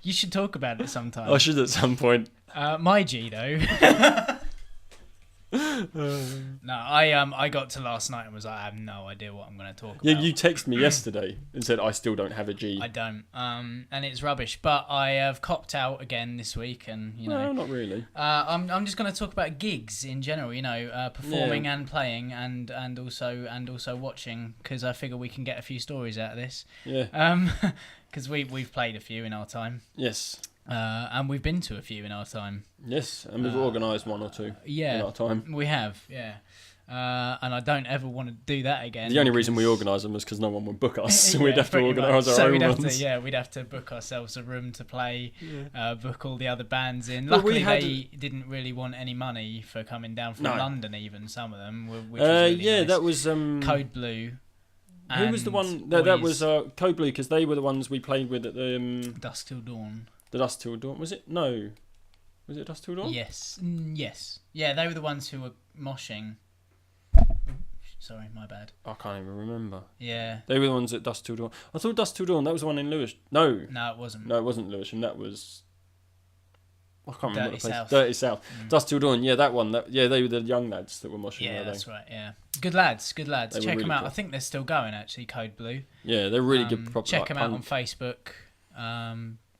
You should talk about it sometime. I should at some point. My G, though. No, I got to last night and was like, I have no idea what I'm going to talk about. Yeah, you texted me yesterday and said, I still don't have a G. I don't. And it's rubbish. But I have copped out again this week, and you know. No, not really. I'm just going to talk about gigs in general. You know, performing and playing, and also watching, because I figure we can get a few stories out of this. Yeah. Because we've played a few in our time. Yes. And we've been to a few in our time. Yes, and we've organised one or two in our time. We have, yeah. And I don't ever want to do that again. The only reason we organise them is because no one would book us, so Yeah, we'd have to pretty organise much. our So own ones. we'd have to book ourselves a room to play, book all the other bands in. Well, Luckily, they didn't really want any money for coming down from London, even some of them, which was really nice. That was... Code Blue. Who was the one? That was Code Blue, because they were the ones we played with at the... Dusk Till Dawn. The Dust Till Dawn. Was it? No. Was it Dust Till Dawn? Yes. Yes. Yeah, they were the ones who were moshing. Sorry, my bad. I can't even remember. Yeah. They were the ones at Dust Till Dawn. I thought Dust Till Dawn, that was the one in Lewis. No. No, it wasn't. No, it wasn't Lewisham. That was... I can't remember Dirty the place. South. Dirty South. Dust Till Dawn, yeah, that one. They were the young lads that were moshing. Yeah, weren't that's they? right, yeah. Good lads. They were Check really them out. good. I think they're still going, actually, Code Blue. Yeah, they're really good. Proper, Check like, them out on punk. Facebook.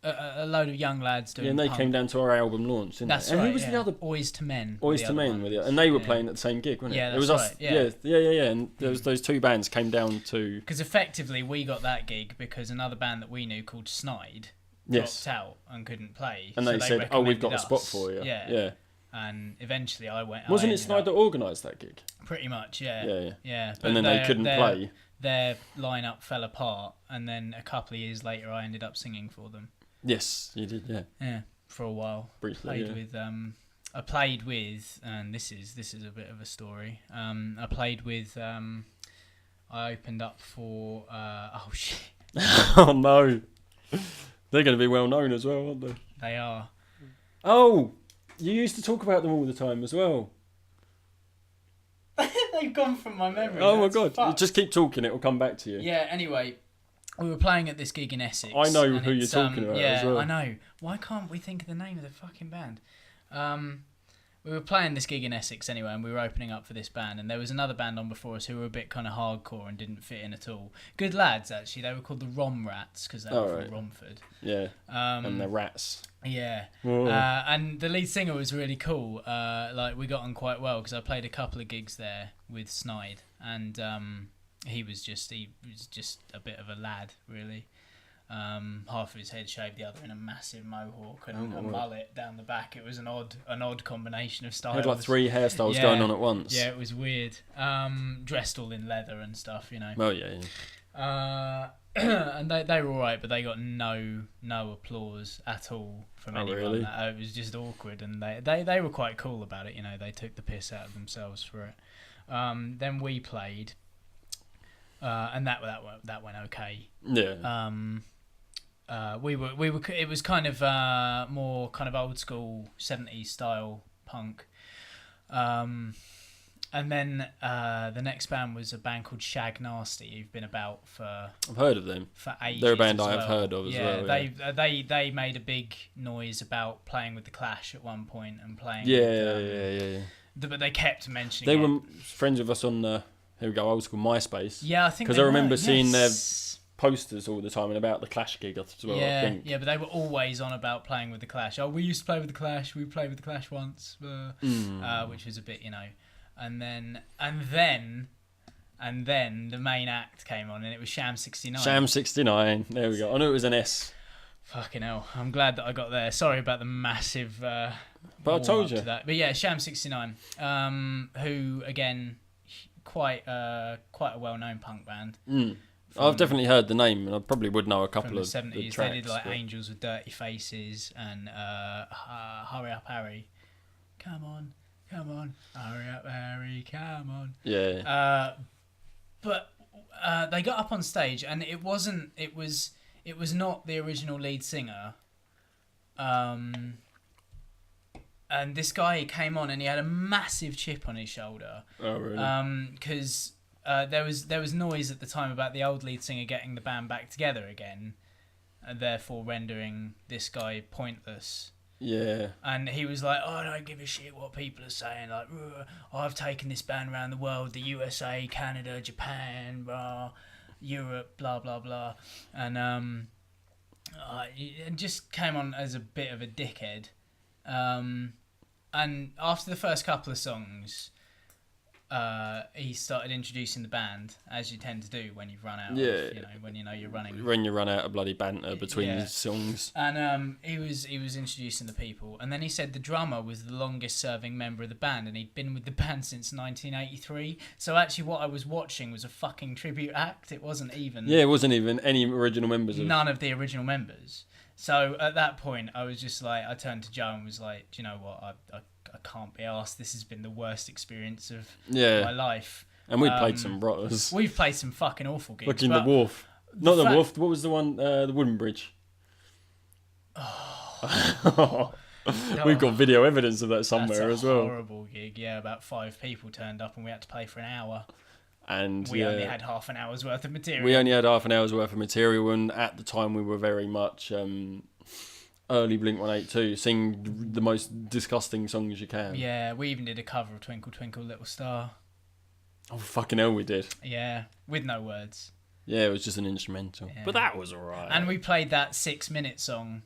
A load of young lads doing Yeah, and they punk. came down to our album launch, didn't That's they? right, And who was yeah. the other? Boys to Men. Boys to Men, with it, and they were Yeah. playing at the same gig, wasn't it? Yeah, it was that's us. right, yeah. Yeah. And there was those two bands came down to. Because effectively, we got that gig because another band that we knew called Snide Yes. dropped out and couldn't play. And so they said, "Oh, we've got a recommended spot us. for you." Yeah. Yeah. And eventually, Wasn't I it ended Snide up- that organised that gig? Pretty much, yeah. Yeah. Yeah. And then they couldn't play. Their lineup fell apart, and then a couple of years later, I ended up singing for them. Yes, you did. Yeah. Yeah, for a while. Briefly. I played with, and this is a bit of a story. I played with. I opened up for. Oh shit! Oh no, they're going to be well known as well, aren't they? They are. Oh, you used to talk about them all the time as well. They've gone from my memory. Oh my That's god! fucked. Just keep talking; it will come back to you. Yeah. Anyway, we were playing at this gig in Essex. I know and who you're it's, talking about Yeah, as well. I know. Why can't we think of the name of the fucking band? We were playing this gig in Essex anyway, and we were opening up for this band, and there was another band on before us who were a bit kind of hardcore and didn't fit in at all. Good lads, actually. They were called the Rom Rats because they were from Romford. Yeah. And they're rats. Yeah. Whoa. And the lead singer was really cool. Like, we got on quite well because I played a couple of gigs there with Snide, and he was just a bit of a lad, really. Half of his head shaved, the other in a massive mohawk and a mullet down the back. It was an odd combination of styles. Had like 3 hairstyles going on at once. Yeah, it was weird. Dressed all in leather and stuff, you know. Oh yeah. And they were alright, but they got no applause at all from anyone. Really? It was just awkward, and they were quite cool about it. They took the piss out of themselves for it. Then we played, and that went okay. Yeah. We were. It was kind of more kind of old school 70s style punk. And then the next band was a band called Shag Nasty, who've been about for... I've heard of them. For ages. They're a band I have heard of as well. Yeah, they made a big noise about playing with the Clash at one point and playing. Yeah. But they kept mentioning. They were friends with us on here we go, old school MySpace. Yeah, I think because I remember seeing their posters all the time and about the Clash gig as well. Yeah, I think. Yeah, but they were always on about playing with the Clash. Oh, we used to play with the Clash. We played with the Clash once, which was a bit, And then the main act came on, and it was Sham 69. Sham 69. There we go. I knew it was an S. Fucking hell! I'm glad that I got there. Sorry about the massive. But I told you. That. But yeah, Sham 69. Who again, quite a well-known punk band. I've definitely heard the name, and I probably would know a couple of the 70s. tracks. They did like Angels with Dirty Faces and Hurry Up Harry. Come on, hurry up, Harry, come on. Yeah. But they got up on stage, and it was not the original lead singer. And this guy came on, and he had a massive chip on his shoulder. Oh, really? Because there was noise at the time about the old lead singer getting the band back together again, and therefore rendering this guy pointless. Yeah. And he was like, I don't give a shit what people are saying. Like, I've taken this band around the world, the USA, Canada, Japan, Europe, blah, blah, blah. And it just came on as a bit of a dickhead. And after the first couple of songs, he started introducing the band, as you tend to do when you've run out of, when you're running. When you run out of bloody banter between songs. And he was introducing the people, and then he said the drummer was the longest serving member of the band, and he'd been with the band since 1983. So actually what I was watching was a fucking tribute act. It wasn't even... Yeah, it wasn't even any original members. None of the original members. So at that point, I was just like, I turned to Joe and was like, do you know what, I can't be arsed. This has been the worst experience of my life. And we played some rotters. We've played some fucking awful gigs. Looking the Wharf. Not the Wharf. What was the one? The Wooden Bridge. Oh. We've got video evidence of that somewhere as well. That's a horrible gig. Yeah, about 5 people turned up and we had to play for an hour. And we only had half an hour's worth of material. And at the time we were very much... early Blink-182, sing the most disgusting songs you can. Yeah, we even did a cover of Twinkle Twinkle Little Star. Oh, fucking hell we did. Yeah, with no words. Yeah, it was just an instrumental. Yeah. But that was alright. And we played that 6-minute song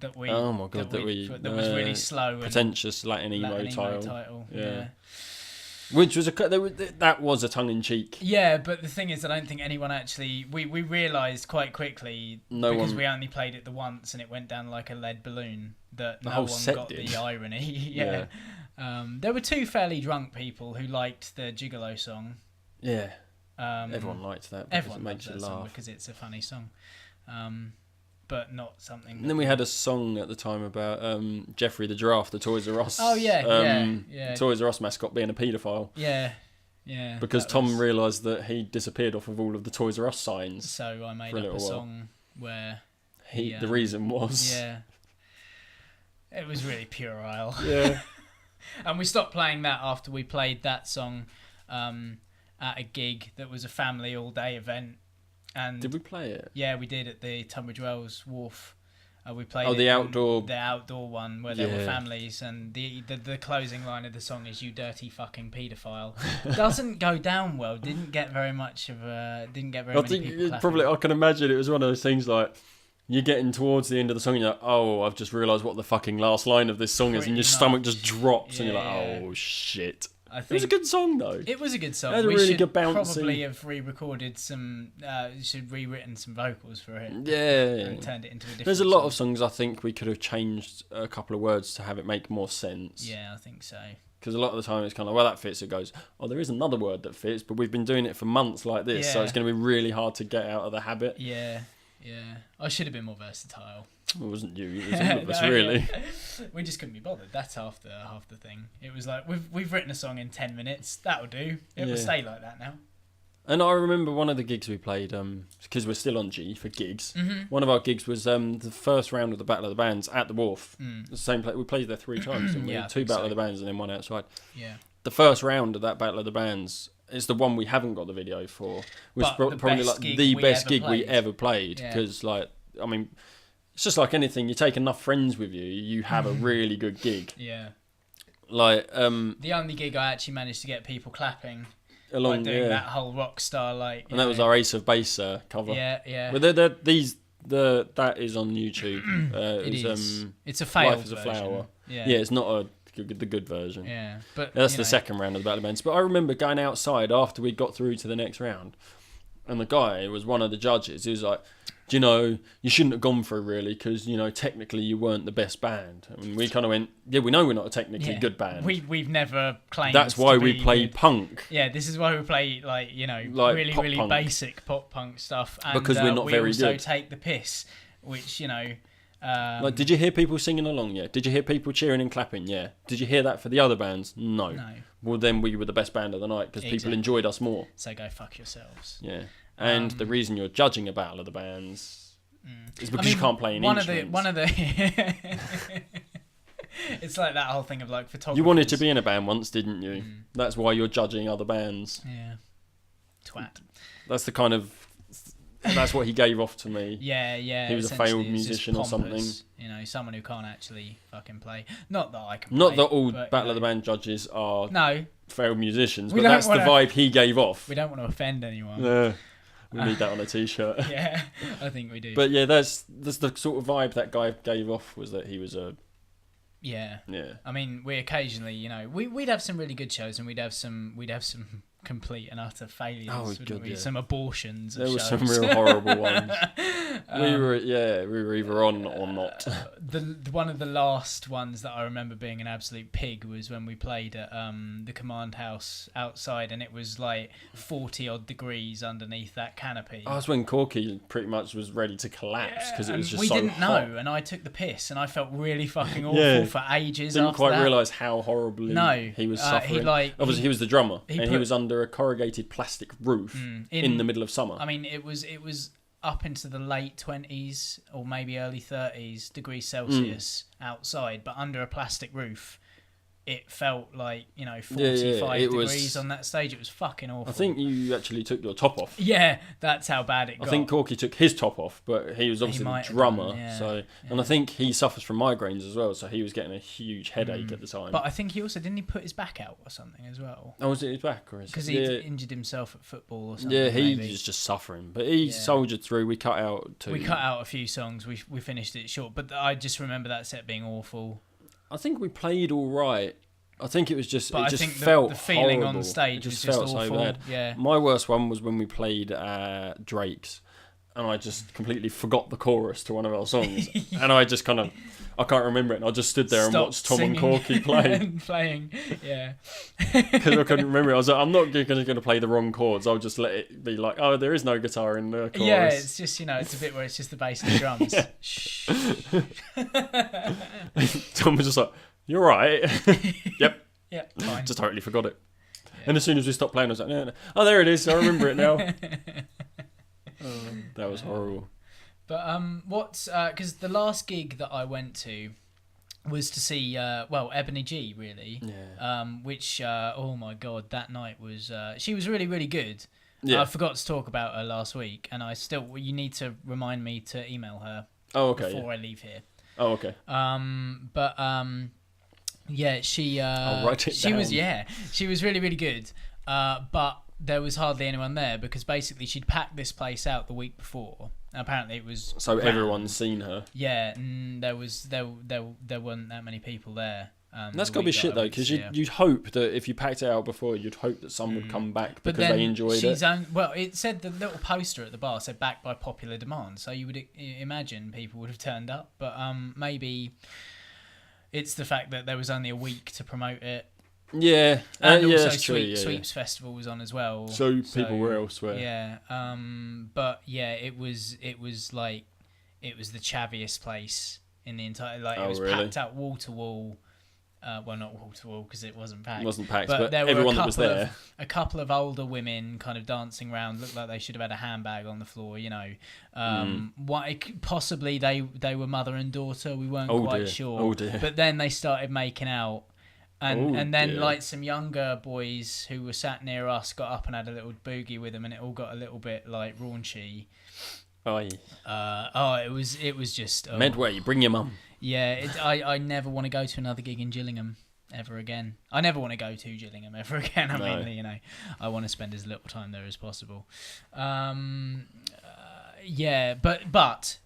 that we... Oh my god, that was really slow. Pretentious Latin emo title. Yeah. Which was that was a tongue-in-cheek. Yeah, but the thing is, I don't think anyone actually... We realised quite quickly, because we only played it the once and it went down like a lead balloon, that no one got the irony. Yeah. There were 2 fairly drunk people who liked the Gigolo song. Yeah. Everyone liked that because it makes you laugh. Because it's a funny song. But not something... And then we had a song at the time about Jeffrey the Giraffe, the Toys R Us. Oh, yeah. Toys R Us mascot being a paedophile. Yeah. Because Tom realised that he disappeared off of all of the Toys R Us signs. So I made up a song where... the reason was... Yeah. It was really puerile. Yeah. And we stopped playing that after we played that song at a gig that was a family all-day event. And did we play it? Yeah, we did at the Tunbridge Wells Wharf. We played the outdoor one where there were families, and the closing line of the song is "You dirty fucking paedophile." Doesn't go down well. Didn't get very many people. I can imagine it was one of those things like you're getting towards the end of the song and you're like, oh, I've just realised what the fucking last line of this song is, and your stomach just drops and you're like, oh shit. I think it was a good song though. It was a good song. It had a We really should good bouncy. probably have re-recorded some. Should rewritten some vocals for it. Yeah. And turned it into a different. There's a lot song. of songs I think we could have changed a couple of words to have it make more sense. Yeah, I think so. Because a lot of the time it's kind of like, well, that fits. It goes, oh, there is another word that fits, but we've been doing it for months like this, so Yeah. it's going to be really hard to get out of the habit. Yeah. I should have been more versatile. It wasn't you, it was all of us, really. Yeah. We just couldn't be bothered. That's half the thing. It was like we've written a song in 10 minutes. That'll do. It will stay like that now. And I remember one of the gigs we played, because we're still on G for gigs. Mm-hmm. One of our gigs was the first round of the Battle of the Bands at the Wharf. The same place. We played there 3 times. And we had 2 Battle of the Bands and then 1 outside. Yeah. The first round of that Battle of the Bands is the one we haven't got the video for. Was probably like the best gig we ever played. Because I mean, it's just like anything. You take enough friends with you, you have a really good gig. Yeah. Like the only gig I actually managed to get people clapping. Along, doing that whole rock star and that was our Ace of Base cover. Yeah. But that is on YouTube. It is. It's a failed Life is a version. Flower. Yeah. It's not the good version. Yeah, but that's the second round of the Battle of the Bands. But I remember going outside after we got through to the next round, and the guy was one of the judges. He was like, "Do you know, you shouldn't have gone through really because technically you weren't the best band." I mean, we kind of went, "Yeah, we know we're not a technically good band. We've never claimed. That's why to we be play good. Punk. Yeah, this is why we play really pop really punk. basic pop punk stuff. And, Because we're not we very also good. take the piss, which Did you hear people singing along? Yeah. Did you hear people cheering and clapping? Yeah. Did you hear that for the other bands? No. Well, then we were the best band of the night because people enjoyed us more. So go fuck yourselves. Yeah. And the reason you're judging a Battle of the Bands is because you can't play any instruments. One of the it's like that whole thing of like photography. You wanted to be in a band once, didn't you? That's why you're judging other bands. Yeah. Twat. That's the kind of... That's what he gave off to me. Yeah. He was a failed musician or something. Someone who can't actually fucking play. Not that I can play. Not that all Battle of the Band judges are failed musicians, but that's the vibe he gave off. We don't want to offend anyone. Yeah. We need that on a t-shirt. Yeah, I think we do. But yeah, that's the sort of vibe that guy gave off, was that he was a... Yeah. Yeah. I mean, we occasionally, we'd have some really good shows, and we'd have some complete and utter failures. Some abortions. There were some real horrible ones. We were either on or not. One of the last ones that I remember being an absolute pig was when we played at the command house outside, and it was like 40 odd degrees underneath that canopy. Oh, that's when Corky pretty much was ready to collapse because it was just so hot. We didn't know, and I took the piss, and I felt really fucking awful for ages. Didn't quite realise how horribly he was suffering. Obviously, he was the drummer, and he was under a corrugated plastic roof in the middle of summer. I mean, it was up into the late 20s or maybe early 30s degrees Celsius outside, but under a plastic roof. It felt like 45 degrees on that stage. It was fucking awful. I think you actually took your top off. Yeah, that's how bad it got. I think Corky took his top off, but he was obviously the drummer. And I think he suffers from migraines as well, so he was getting a huge headache at the time. But I think he also didn't he put his back out or something as well. Oh, was it his back or because he injured himself at football or something? Yeah, he was just suffering, but he soldiered through. We cut out a few songs. We finished it short, but I just remember that set being awful. I think we played all right. I think it was just... But it just think felt the feeling horrible. on stage just was just felt awful. So bad. Yeah. My worst one was when we played Drake's, and I just completely forgot the chorus to one of our songs, and I just kind of... I can't remember it, and I just stood there and watched Tom and Corky play. Playing, yeah. Because I couldn't remember it. I was like, I'm not going to play the wrom chords. I'll just let it be like, oh, there is no guitar in the chorus. Yeah, it's just, it's a bit where it's just the bass and the drums. Shh. Tom was just like, you're right. Yep. Yeah, fine. Just totally forgot it. Yeah. And as soon as we stopped playing, I was like, no. Oh, there it is. I remember it now. That was horrible. But because the last gig that I went to was to see Ebony G, really. Yeah. Which oh my god, that night was she was really really good. Yeah. I forgot to talk about her last week, and you need to remind me to email her. Oh, okay. Before I leave here. Oh, okay. Yeah, she I'll write it down. She was really really good. But there was hardly anyone there because basically she'd packed this place out the week before. And apparently it was so everyone's seen her. Yeah, there weren't that many people there. That's got to be shit though, because you'd hope that if you packed it out before, you'd hope that some would come back because they enjoyed it. Well, it said the little poster at the bar said backed by popular demand, so you would imagine people would have turned up. But maybe it's the fact that there was only a week to promote it. Yeah, and also that's true, Sweeps Festival was on as well. So people were elsewhere. Yeah, but yeah, it was the chaviest place in the entire. Like it was packed out wall to wall. Well, not wall to wall because it wasn't packed. It wasn't packed, but there were everyone that was there. A couple of older women kind of dancing around, looked like they should have had a handbag on the floor. You know, possibly they were mother and daughter. We weren't quite sure. Oh dear. But then they started making out. And then like some younger boys who were sat near us got up and had a little boogie with them, and it all got a little bit like raunchy. It was just Medway, bring your mum. Yeah, I never want to go to another gig in Gillingham ever again. I never want to go to Gillingham ever again. I mean, you know, I want to spend as little time there as possible. Yeah, but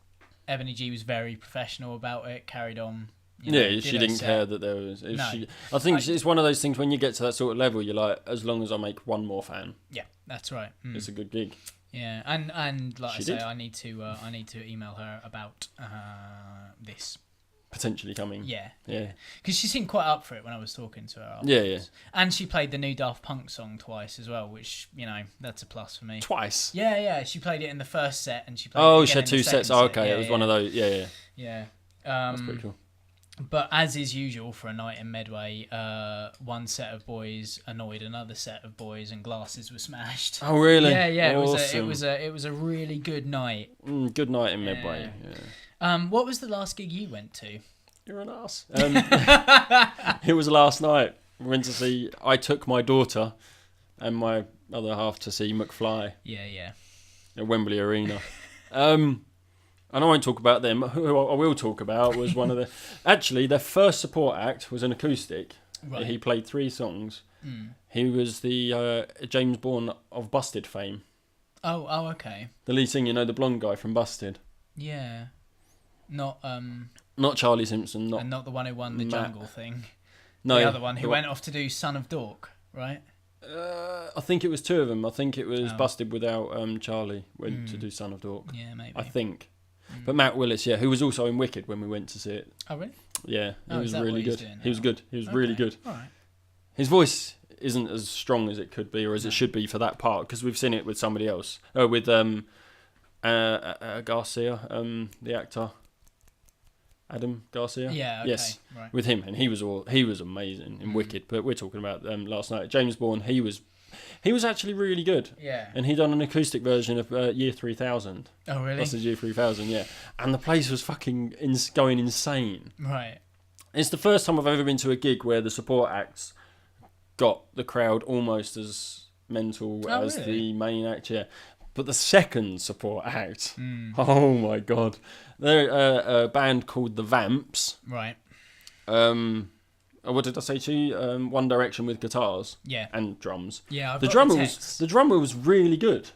Ebony G was very professional about it. Carried on. You know, she didn't care that there was. I think it's one of those things when you get to that sort of level, you're like, as long as I make one more fan. Yeah, that's right. It's a good gig. Yeah, and like I say, I need to email her about this potentially coming. Yeah, because she seemed quite up for it when I was talking to her. Afterwards. Yeah. And she played the new Daft Punk song twice as well, which that's a plus for me. Twice. Yeah. She played it in the first set, and she played. Oh, she had two sets. Oh, okay, it was one of those. Yeah. That's pretty cool. But as is usual for a night in Medway, one set of boys annoyed another set of boys, and glasses were smashed. Oh, really? Yeah. Awesome. It was a really good night. Good night in Medway. Yeah. What was the last gig you went to? You're an ass. It was last night. We went to see. I took my daughter and my other half to see Mcfly. Yeah. At Wembley Arena. And I won't talk about them. Who I will talk about was one of the... Actually, their first support act was an acoustic. Right. He played 3 songs. He was the James Bourne of Busted fame. Oh, okay. The lead singer, the blonde guy from Busted. Yeah. Not Charlie Simpson. And not the one who won the jungle thing. No. The other one who went off to do Son of Dork, right? I think it was 2 of them. I think it was Busted without Charlie went to do Son of Dork. Yeah, maybe. I think. But Matt Willis, who was also in Wicked when we went to see it. Oh, really? Yeah, he was really good. He was good. He was really good. All right. His voice isn't as strong as it could be or as it should be for that part, because we've seen it with somebody else. With Garcia, the actor. Adam Garcia. Yeah, okay. Yes, right. With him, and he was amazing in Wicked. But we're talking about last night. James Bourne, he was actually really good. Yeah. And he done an acoustic version of Year 3000. Oh, really? That's the Year 3000, yeah. And the place was fucking going insane. Right. It's the first time I've ever been to a gig where the support acts got the crowd almost as mental as the main act, yeah. But the second support act, oh my God. They're a band called The Vamps. Right. What did I say to you? One Direction with guitars. Yeah. And drums. Yeah, the drummer was really good.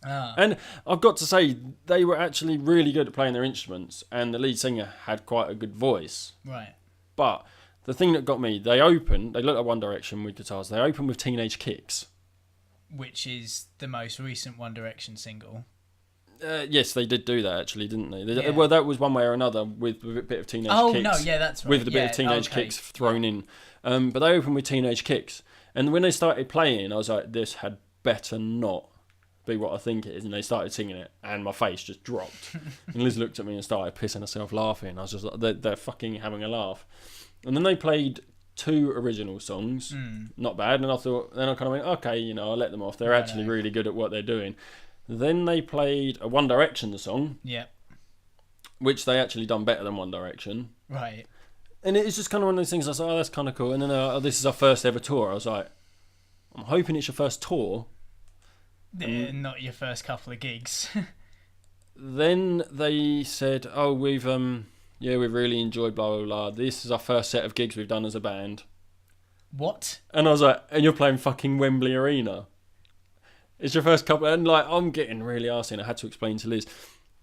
And I've got to say, they were actually really good at playing their instruments, and the lead singer had quite a good voice. Right. But the thing that got me, they look at One Direction with guitars, they open with Teenage Kicks. Which is the most recent One Direction single. Yes, they did do that actually, didn't they? Yeah. Well, that was one way or another with a bit of Teenage Kicks. Oh, no, yeah, that's right. With a bit of Teenage Kicks thrown in. But they opened with Teenage Kicks. And when they started playing, I was like, this had better not be what I think it is. And they started singing it, and my face just dropped. And Liz looked at me and started pissing herself laughing. I was just like, they're fucking having a laugh. And then they played 2 original songs, not bad, and I thought, then I kind of went, okay, I'll let them off. They're actually really good at what they're doing. Then they played a One Direction song, which they actually done better than One Direction. Right. And it was just kind of one of those things. I was like, oh, that's kind of cool. And then this is our first ever tour. I was like, I'm hoping it's your first tour. Not your first couple of gigs. Then they said, oh, we've really enjoyed blah, blah, blah. This is our first set of gigs we've done as a band. What? And I was like, and you're playing fucking Wembley Arena? It's your first couple, and I'm getting really arsey, and I had to explain to Liz.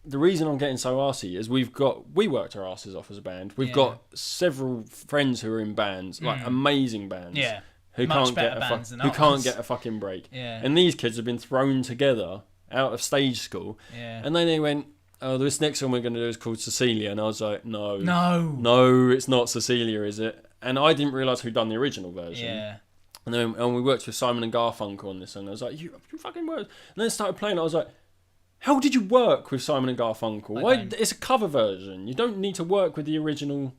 the reason I'm getting so arsey is we worked our asses off as a band. We've got several friends who are in bands, like amazing bands. Yeah. Who Much can't get a fucking break. Yeah. And these kids have been thrown together out of stage school. Yeah. And then they went, oh, this next one we're going to do is called Cecilia. And I was like, no, it's not Cecilia, is it? And I didn't realise who'd done the original version. Yeah. And then we worked with Simon and Garfunkel on this song. I was like, you fucking worked. And then it started playing. I was like, how did you work with Simon and Garfunkel? Why? It's a cover version. You don't need to work with the original.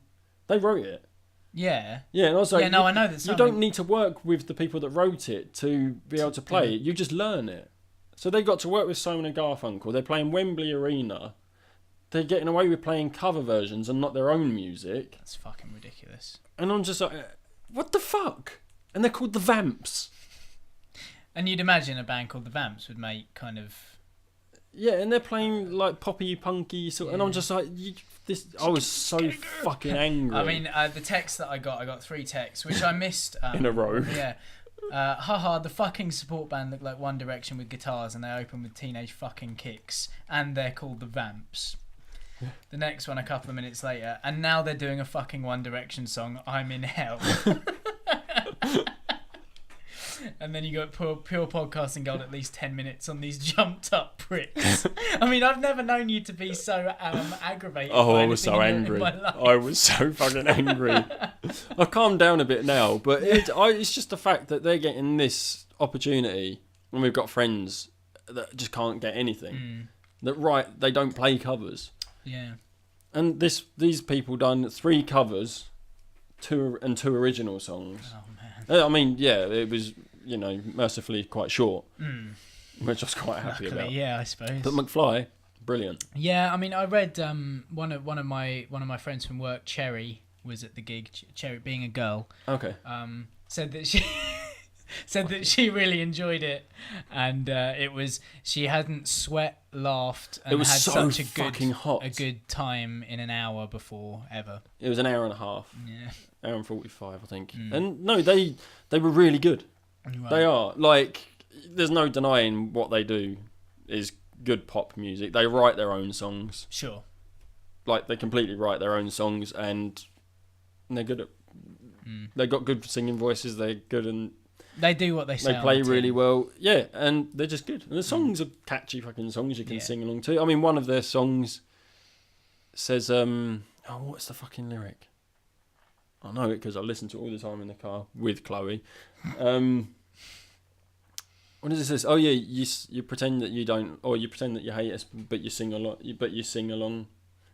They wrote it. Yeah. Yeah, and I was like, I know that. You don't need to work with the people that wrote it to be able to play it. You just learn it. So they got to work with Simon and Garfunkel. They're playing Wembley Arena. They're getting away with playing cover versions and not their own music. That's fucking ridiculous. And I'm just like, what the fuck? And they're called the Vamps. And you'd imagine a band called the Vamps would make kind of... Yeah, and they're playing like poppy, punky, and I'm just like, I was so fucking angry. I mean, the text that I got 3 texts, which I missed. In a row. Yeah. Haha, the fucking support band look like One Direction with guitars and they open with teenage fucking kicks and they're called the Vamps. The next one a couple of minutes later, and now they're doing a fucking One Direction song, I'm in Hell. And then you got pure podcasting gold at least 10 minutes on these jumped up pricks. I mean, I've never known you to be so aggravated. Oh, I was so angry. I was so fucking angry. I've calmed down a bit now, but it's just the fact that they're getting this opportunity when we've got friends that just can't get anything. They don't play covers. Yeah. And these people done 3 covers, 2 original songs. Oh man. I mean, yeah, it was, mercifully quite short, which I was quite happy about. Yeah, I suppose. But Mcfly, brilliant. Yeah, I mean, I read one of my friends from work, Cherry, was at the gig. Cherry, being a girl, okay, said that she really enjoyed it, and she hadn't sweat, laughed, and it was had so such fucking hot. A good time in an hour before ever. It was an hour and a half. Yeah. Hour and 45, I think. And no, they were really good. Right. They are. Like, there's no denying what they do is good pop music. They write their own songs. Sure. Like, they completely write their own songs, and they're good at... They've got good singing voices. They're good, and... They do what they say. They play really well. Yeah, and they're just good. And the songs are catchy fucking songs you can sing along to. I mean, one of their songs says... what's the fucking lyric? I know it because I listen to it all the time in the car with Chloe. What does it say? Oh yeah, you pretend that you don't, or you pretend that you hate us, but you sing a lot. But you sing along.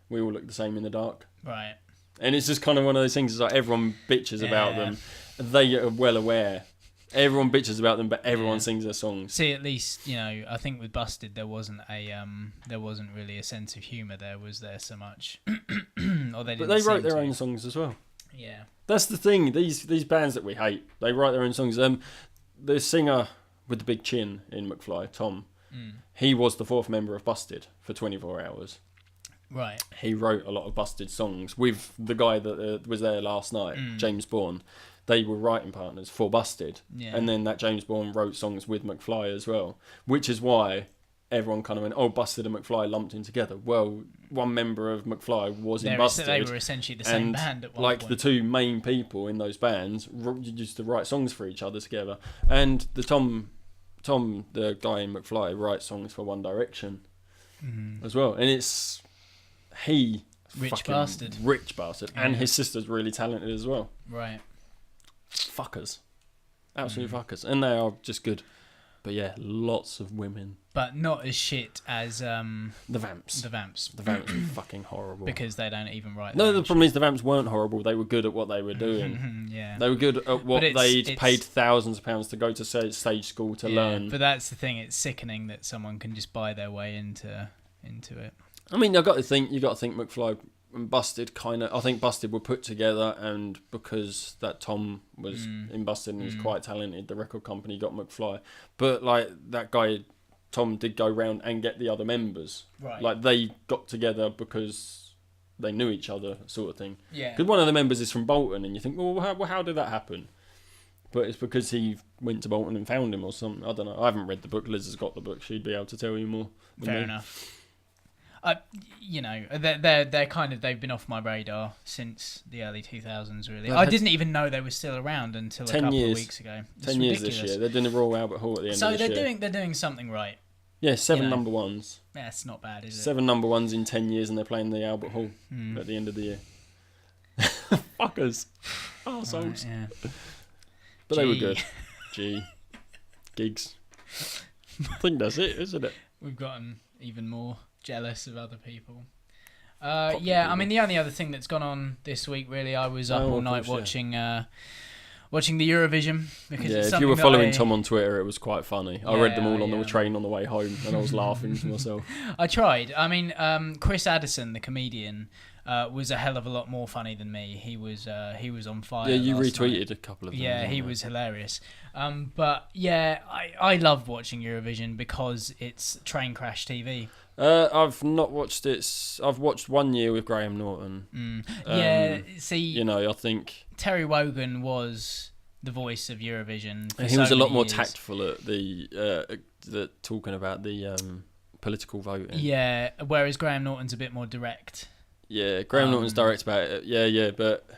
We all look the same in the dark. Right. And it's just kind of one of those things. It's like everyone bitches about them. They are well aware. Everyone bitches about them, but everyone sings their songs. See, at least I think with Busted there wasn't really a sense of humour there, was there so much? Or they didn't. But they wrote their own songs as well. Yeah. That's the thing. These bands that we hate, they write their own songs. The singer with the big chin in Mcfly, Tom, he was the 4th member of Busted for 24 Hours. Right. He wrote a lot of Busted songs with the guy that was there last night, James Bourne. They were writing partners for Busted. Yeah. And then that James Bourne wrote songs with Mcfly as well, which is why everyone kind of went, oh, Busted and Mcfly lumped in together. Well, one member of Mcfly was in Busted. They were essentially the same band at one point. The 2 main people in those bands used to write songs for each other together. And the Tom, the guy in Mcfly, writes songs for One Direction as well. And it's... Rich bastard. Yeah. And his sister's really talented as well. Right. Fuckers. Absolute fuckers. And they are just good. But yeah, lots of women. But not as shit as the Vamps. The Vamps. The Vamps were fucking horrible. Because they don't even write. No, the problem is the Vamps weren't horrible. They were good at what they were doing. Yeah. They were good at what they'd paid thousands of pounds to go to stage school to learn. But that's the thing. It's sickening that someone can just buy their way into it. I mean, you got to think McFly and Busted I think Busted were put together, and because that Tom was in Busted and was quite talented, the record company got McFly. But like that guy, Tom did go round and get the other members. Right. Like they got together because they knew each other, sort of thing. Yeah. Because one of the members is from Bolton, and you think, well, how did that happen? But it's because he went to Bolton and found him or something. I don't know. I haven't read the book. Liz has got the book. She'd be able to tell you more. Fair enough. You know, they're kind of, they've been off my radar since the early 2000s. Really, I didn't even know they were still around until a couple of weeks ago. It's 10 years ridiculous. this year. They're doing the Royal Albert Hall at the end of this year. So they're doing something right. Yeah, 7 you know. number ones. Yeah, it's not bad, is it? 7 number ones in 10 years, and they're playing the Albert Hall at the end of the year. Fuckers. Arseholes. Yeah. But they were good. Gigs. I think that's it, isn't it? We've gotten even more jealous of other people. I mean, the only other thing that's gone on this week, really, I was up all night watching the Eurovision. Because it's if you were following Tom on Twitter, it was quite funny. I read them all on the train on the way home, and I was laughing to myself. I tried. I mean, Chris Addison, the comedian, was a hell of a lot more funny than me. He was on fire. Yeah, you last retweeted night. a couple of them. Yeah, he was hilarious. But yeah, I love watching Eurovision because it's train crash TV. I've not watched it. I've watched 1 year with Graham Norton. See, you know, I think Terry Wogan was the voice of Eurovision. He was a lot more tactful at the talking about the political voting. Yeah, whereas Graham Norton's a bit more direct. Yeah, Graham Norton's direct about it. Yeah, but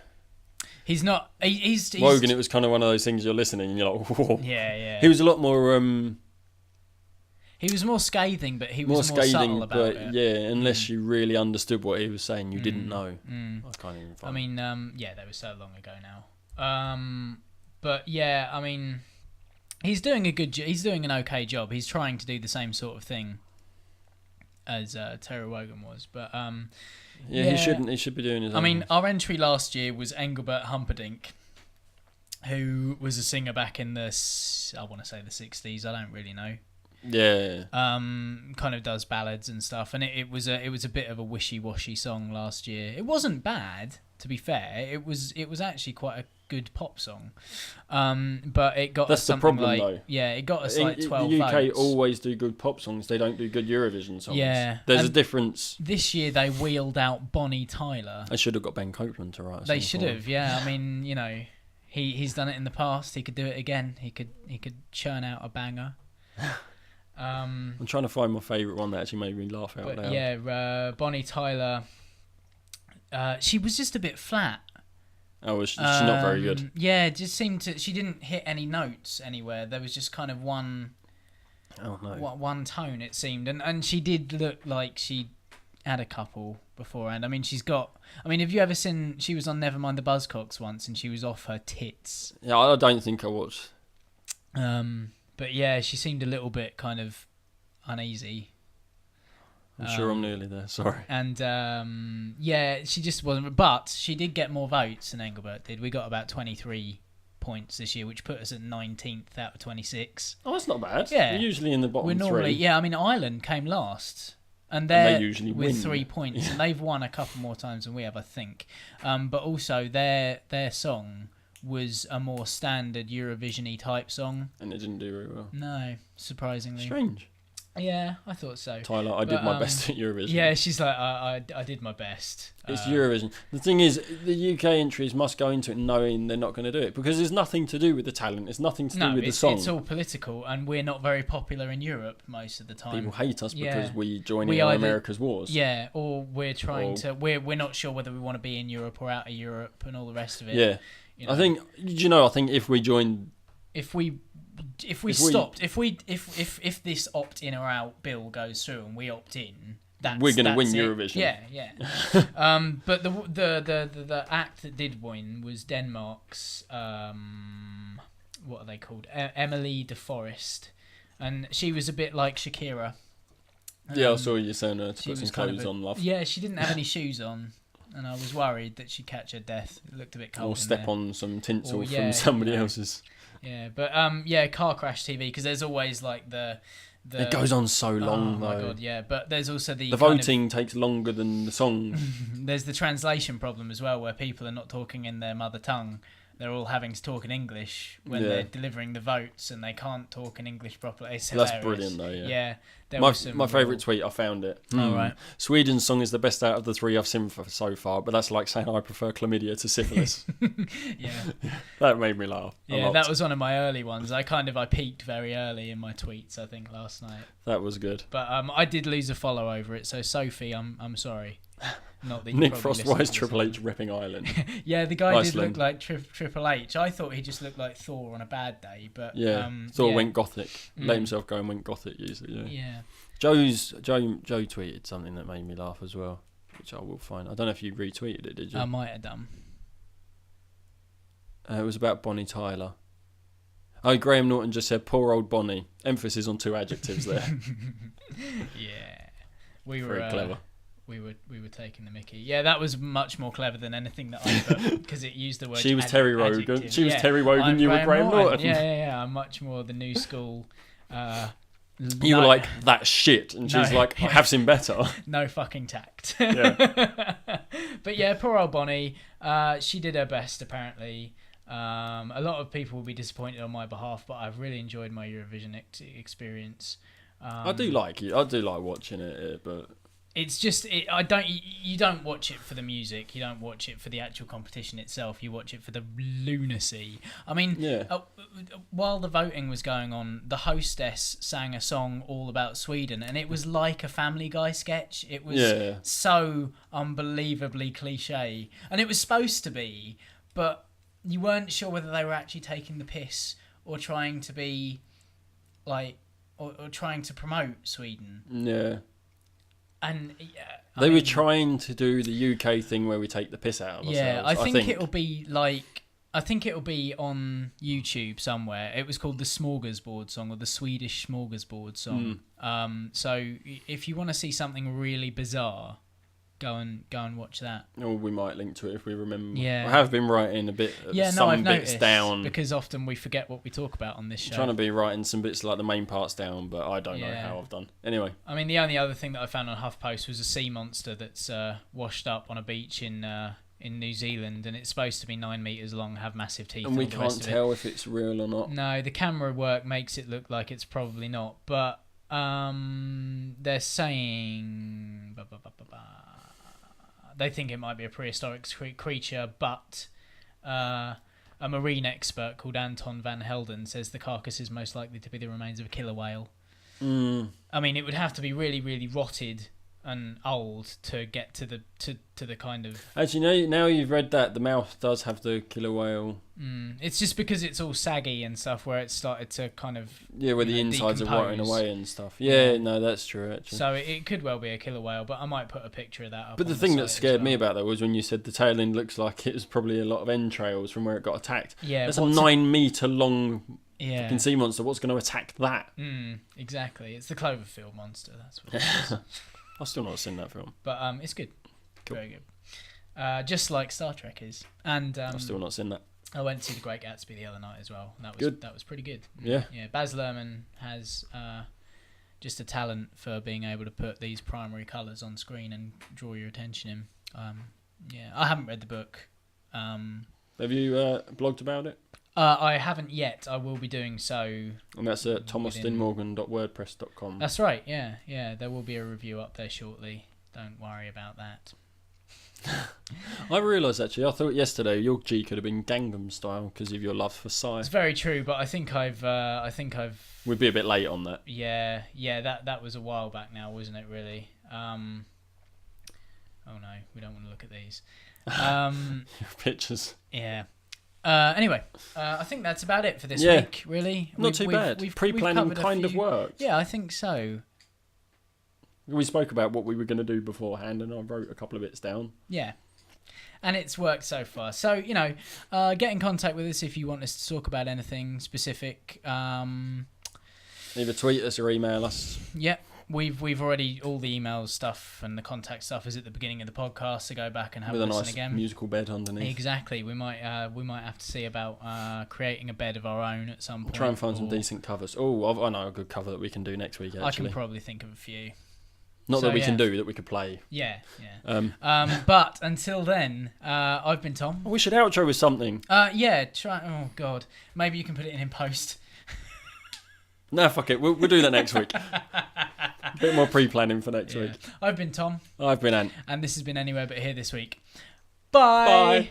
he's not. He's Wogan. It was kind of one of those things you're listening and you're like, whoa. Yeah. He was a lot more. He was more scathing, but he was more subtle about it. Yeah, unless you really understood what he was saying, you didn't know. I can't even find. I mean, that was so long ago now. But yeah, I mean, he's doing he's doing an okay job. He's trying to do the same sort of thing as Terry Wogan was, but he shouldn't. He should be doing his own. I mean, our entry last year was Engelbert Humperdinck, who was a singer back in the 60s. I don't really know. Yeah. Kind of does ballads and stuff, and it was a bit of a wishy-washy song last year. It wasn't bad, to be fair. It was actually quite a good pop song. But it got that's us the something problem, like though. Yeah, it got us like 12 The UK votes. always do good pop songs. They don't do good Eurovision songs. Yeah, there's a difference. This year they wheeled out Bonnie Tyler. They should have got Ben Copeland to write. They should have. Yeah, I mean, you know, he's done it in the past. He could do it again. He could churn out a banger. I'm trying to find my favourite one that actually made me laugh out loud. Yeah, Bonnie Tyler. She was just a bit flat. Oh, was she's not very good. Yeah, it just seemed to. She didn't hit any notes anywhere. There was just kind of one. Oh no. One tone it seemed, and she did look like she had a couple beforehand. I mean, she's got. I mean, have you ever seen? She was on Nevermind the Buzzcocks once, and she was off her tits. Yeah, I don't think I watched. But yeah, she seemed a little bit kind of uneasy. I'm sure I'm nearly there. Sorry. And yeah, she just wasn't. But she did get more votes than Engelbert did. We got about 23 points this year, which put us at 19th out of 26. Oh, that's not bad. Yeah, we're usually in the bottom three. Yeah, I mean, Ireland came last. And they usually with win. 3 points, and they've won a couple more times than we have, I think. But also their song was a more standard Eurovision-y type song. And it didn't do very well. No, surprisingly. Strange. Yeah, I thought so. Tyler, I did my best at Eurovision. Yeah, she's like, I did my best. It's Eurovision. The thing is, the UK entries must go into it knowing they're not going to do it, because there's nothing to do with the talent. It's nothing to do with the song. It's all political, and we're not very popular in Europe most of the time. People hate us because we join in on America's wars. Yeah, or we're trying to. We're not sure whether we want to be in Europe or out of Europe and all the rest of it. Yeah, you know? I think if we joined, if this opt in or out bill goes through and we opt in, we're going to win Eurovision. Yeah. But the act that did win was Denmark's what are they called? Emily de Forest, and she was a bit like Shakira. Yeah, I saw you saying her to put some clothes on, love. Yeah, she didn't have any shoes on, and I was worried that she'd catch her death. It looked a bit cold. Or step on some tinsel from somebody else's. Yeah, but car crash TV, because there's always like the it goes on so long though. Oh my god, yeah, but there's also the voting takes longer than the song. There's the translation problem as well, where people are not talking in their mother tongue. They're all having to talk in English when they're delivering the votes, and they can't talk in English properly. It's hilarious. That's brilliant though. Yeah. My favourite tweet, I found it. Oh, right. Sweden's song is the best out of the 3 I've seen so far, but that's like saying I prefer chlamydia to syphilis. Yeah. That made me laugh. Yeah, that was one of my early ones. I peaked very early in my tweets, I think, last night. That was good. But I did lose a follow over it, so Sophie, I'm sorry. Not that Nick Frostwise Triple H ripping Ireland. Yeah, the guy did Iceland. look like Triple H. I thought he just looked like Thor on a bad day, but Thor went gothic. Let himself go and went gothic usually. Yeah. Joe tweeted something that made me laugh as well, which I will find. I don't know if you retweeted it, did you? I might have done. It was about Bonnie Tyler. Oh, Graham Norton just said, "Poor old Bonnie." Emphasis on 2 adjectives there. Yeah, we were very clever. We were taking the mickey. Yeah, that was much more clever than anything that I put because it used the word. She was Terry Wogan. Adjective. She was Terry Wogan. You were Graham Norton. Yeah. I'm much more the new school. You were like that shit, and she was like, "I have seen better." No fucking tact. Yeah. But yeah, poor old Bonnie. She did her best apparently. A lot of people will be disappointed on my behalf, but I've really enjoyed my Eurovision experience. I do like it. I do like watching it, but it's just you don't watch it for the music. You don't watch it for the actual competition itself. You watch it for the lunacy. I mean, while the voting was going on, the hostess sang a song all about Sweden, and it was like a Family Guy sketch. It was so unbelievably cliche, and it was supposed to be, but you weren't sure whether they were actually taking the piss or trying to be like or trying to promote Sweden. Yeah. And they were trying to do the UK thing where we take the piss out of ourselves. Yeah, I think it'll be like it'll be on YouTube somewhere. It was called the Smörgåsbord song or the Swedish Smörgåsbord song. So if you want to see something really bizarre, go and watch that. Or we might link to it if we remember. Yeah. I have been writing a bit I've bits down. Because often we forget what we talk about on this show. I'm trying to be writing some bits like the main parts down, but I don't know how I've done. Anyway. I mean, the only other thing that I found on HuffPost was a sea monster that's washed up on a beach in New Zealand, and it's supposed to be 9 meters long, have massive teeth. And we can't tell if it's real or not. No, the camera work makes it look like it's probably not, but they're saying they think it might be a prehistoric creature, but a marine expert called Anton van Helden says the carcass is most likely to be the remains of a killer whale. I mean, it would have to be really, really rotted and old to get to the kind of. Actually, now you've read that, the mouth does have the killer whale. It's just because it's all saggy and stuff, where it's started to kind of where the insides decompose. are rotting away and stuff. Yeah, no, that's true. Actually, so it could well be a killer whale, but I might put a picture of that up. But the thing that scared me about that was when you said the tail end looks like it was probably a lot of entrails from where it got attacked. Yeah, that's a 9 meter long. Yeah. Fucking sea monster. What's going to attack that? Exactly. It's the Cloverfield monster. That's what it is. I've still not seen that film. But it's good. Cool. Very good. Just like Star Trek is. And I've still not seen that. I went to see The Great Gatsby the other night as well. And that was pretty good. Yeah. Yeah. Baz Luhrmann has just a talent for being able to put these primary colours on screen and draw your attention in. Yeah. I haven't read the book. Have you blogged about it? I haven't yet. I will be doing so. And that's at thomasdinmorgan.wordpress.com. That's right, yeah. There will be a review up there shortly. Don't worry about that. I realised actually, I thought yesterday your G could have been Gangnam Style because of your love for Psy. It's very true, but I think I've. We'd be a bit late on that. Yeah. That was a while back now, wasn't it? Really. Oh no, we don't want to look at these. Pictures. Yeah. Anyway, I think that's about it for this week, really. Not too bad. Pre-planning kind of worked. Yeah, I think so. We spoke about what we were going to do beforehand, and I wrote a couple of bits down. Yeah. And it's worked so far. So, get in contact with us if you want us to talk about anything specific. Either tweet us or email us. Yeah. We've already, all the emails stuff and the contact stuff is at the beginning of the podcast, so go back and have a listen nice again. Musical bed underneath. Exactly. We might have to see about creating a bed of our own at some point. Try and find some decent covers. Oh, I know a good cover that we can do next week, actually. I can probably think of a few. Not that we can do, that we could play. Yeah. But until then, I've been Tom. We should outro with something. Yeah, try. Oh, God. Maybe you can put it in post. No, fuck it. We'll do that next week. bit more pre-planning for next week. I've been Tom. I've been Ant. And this has been Anywhere But Here this week. Bye. Bye.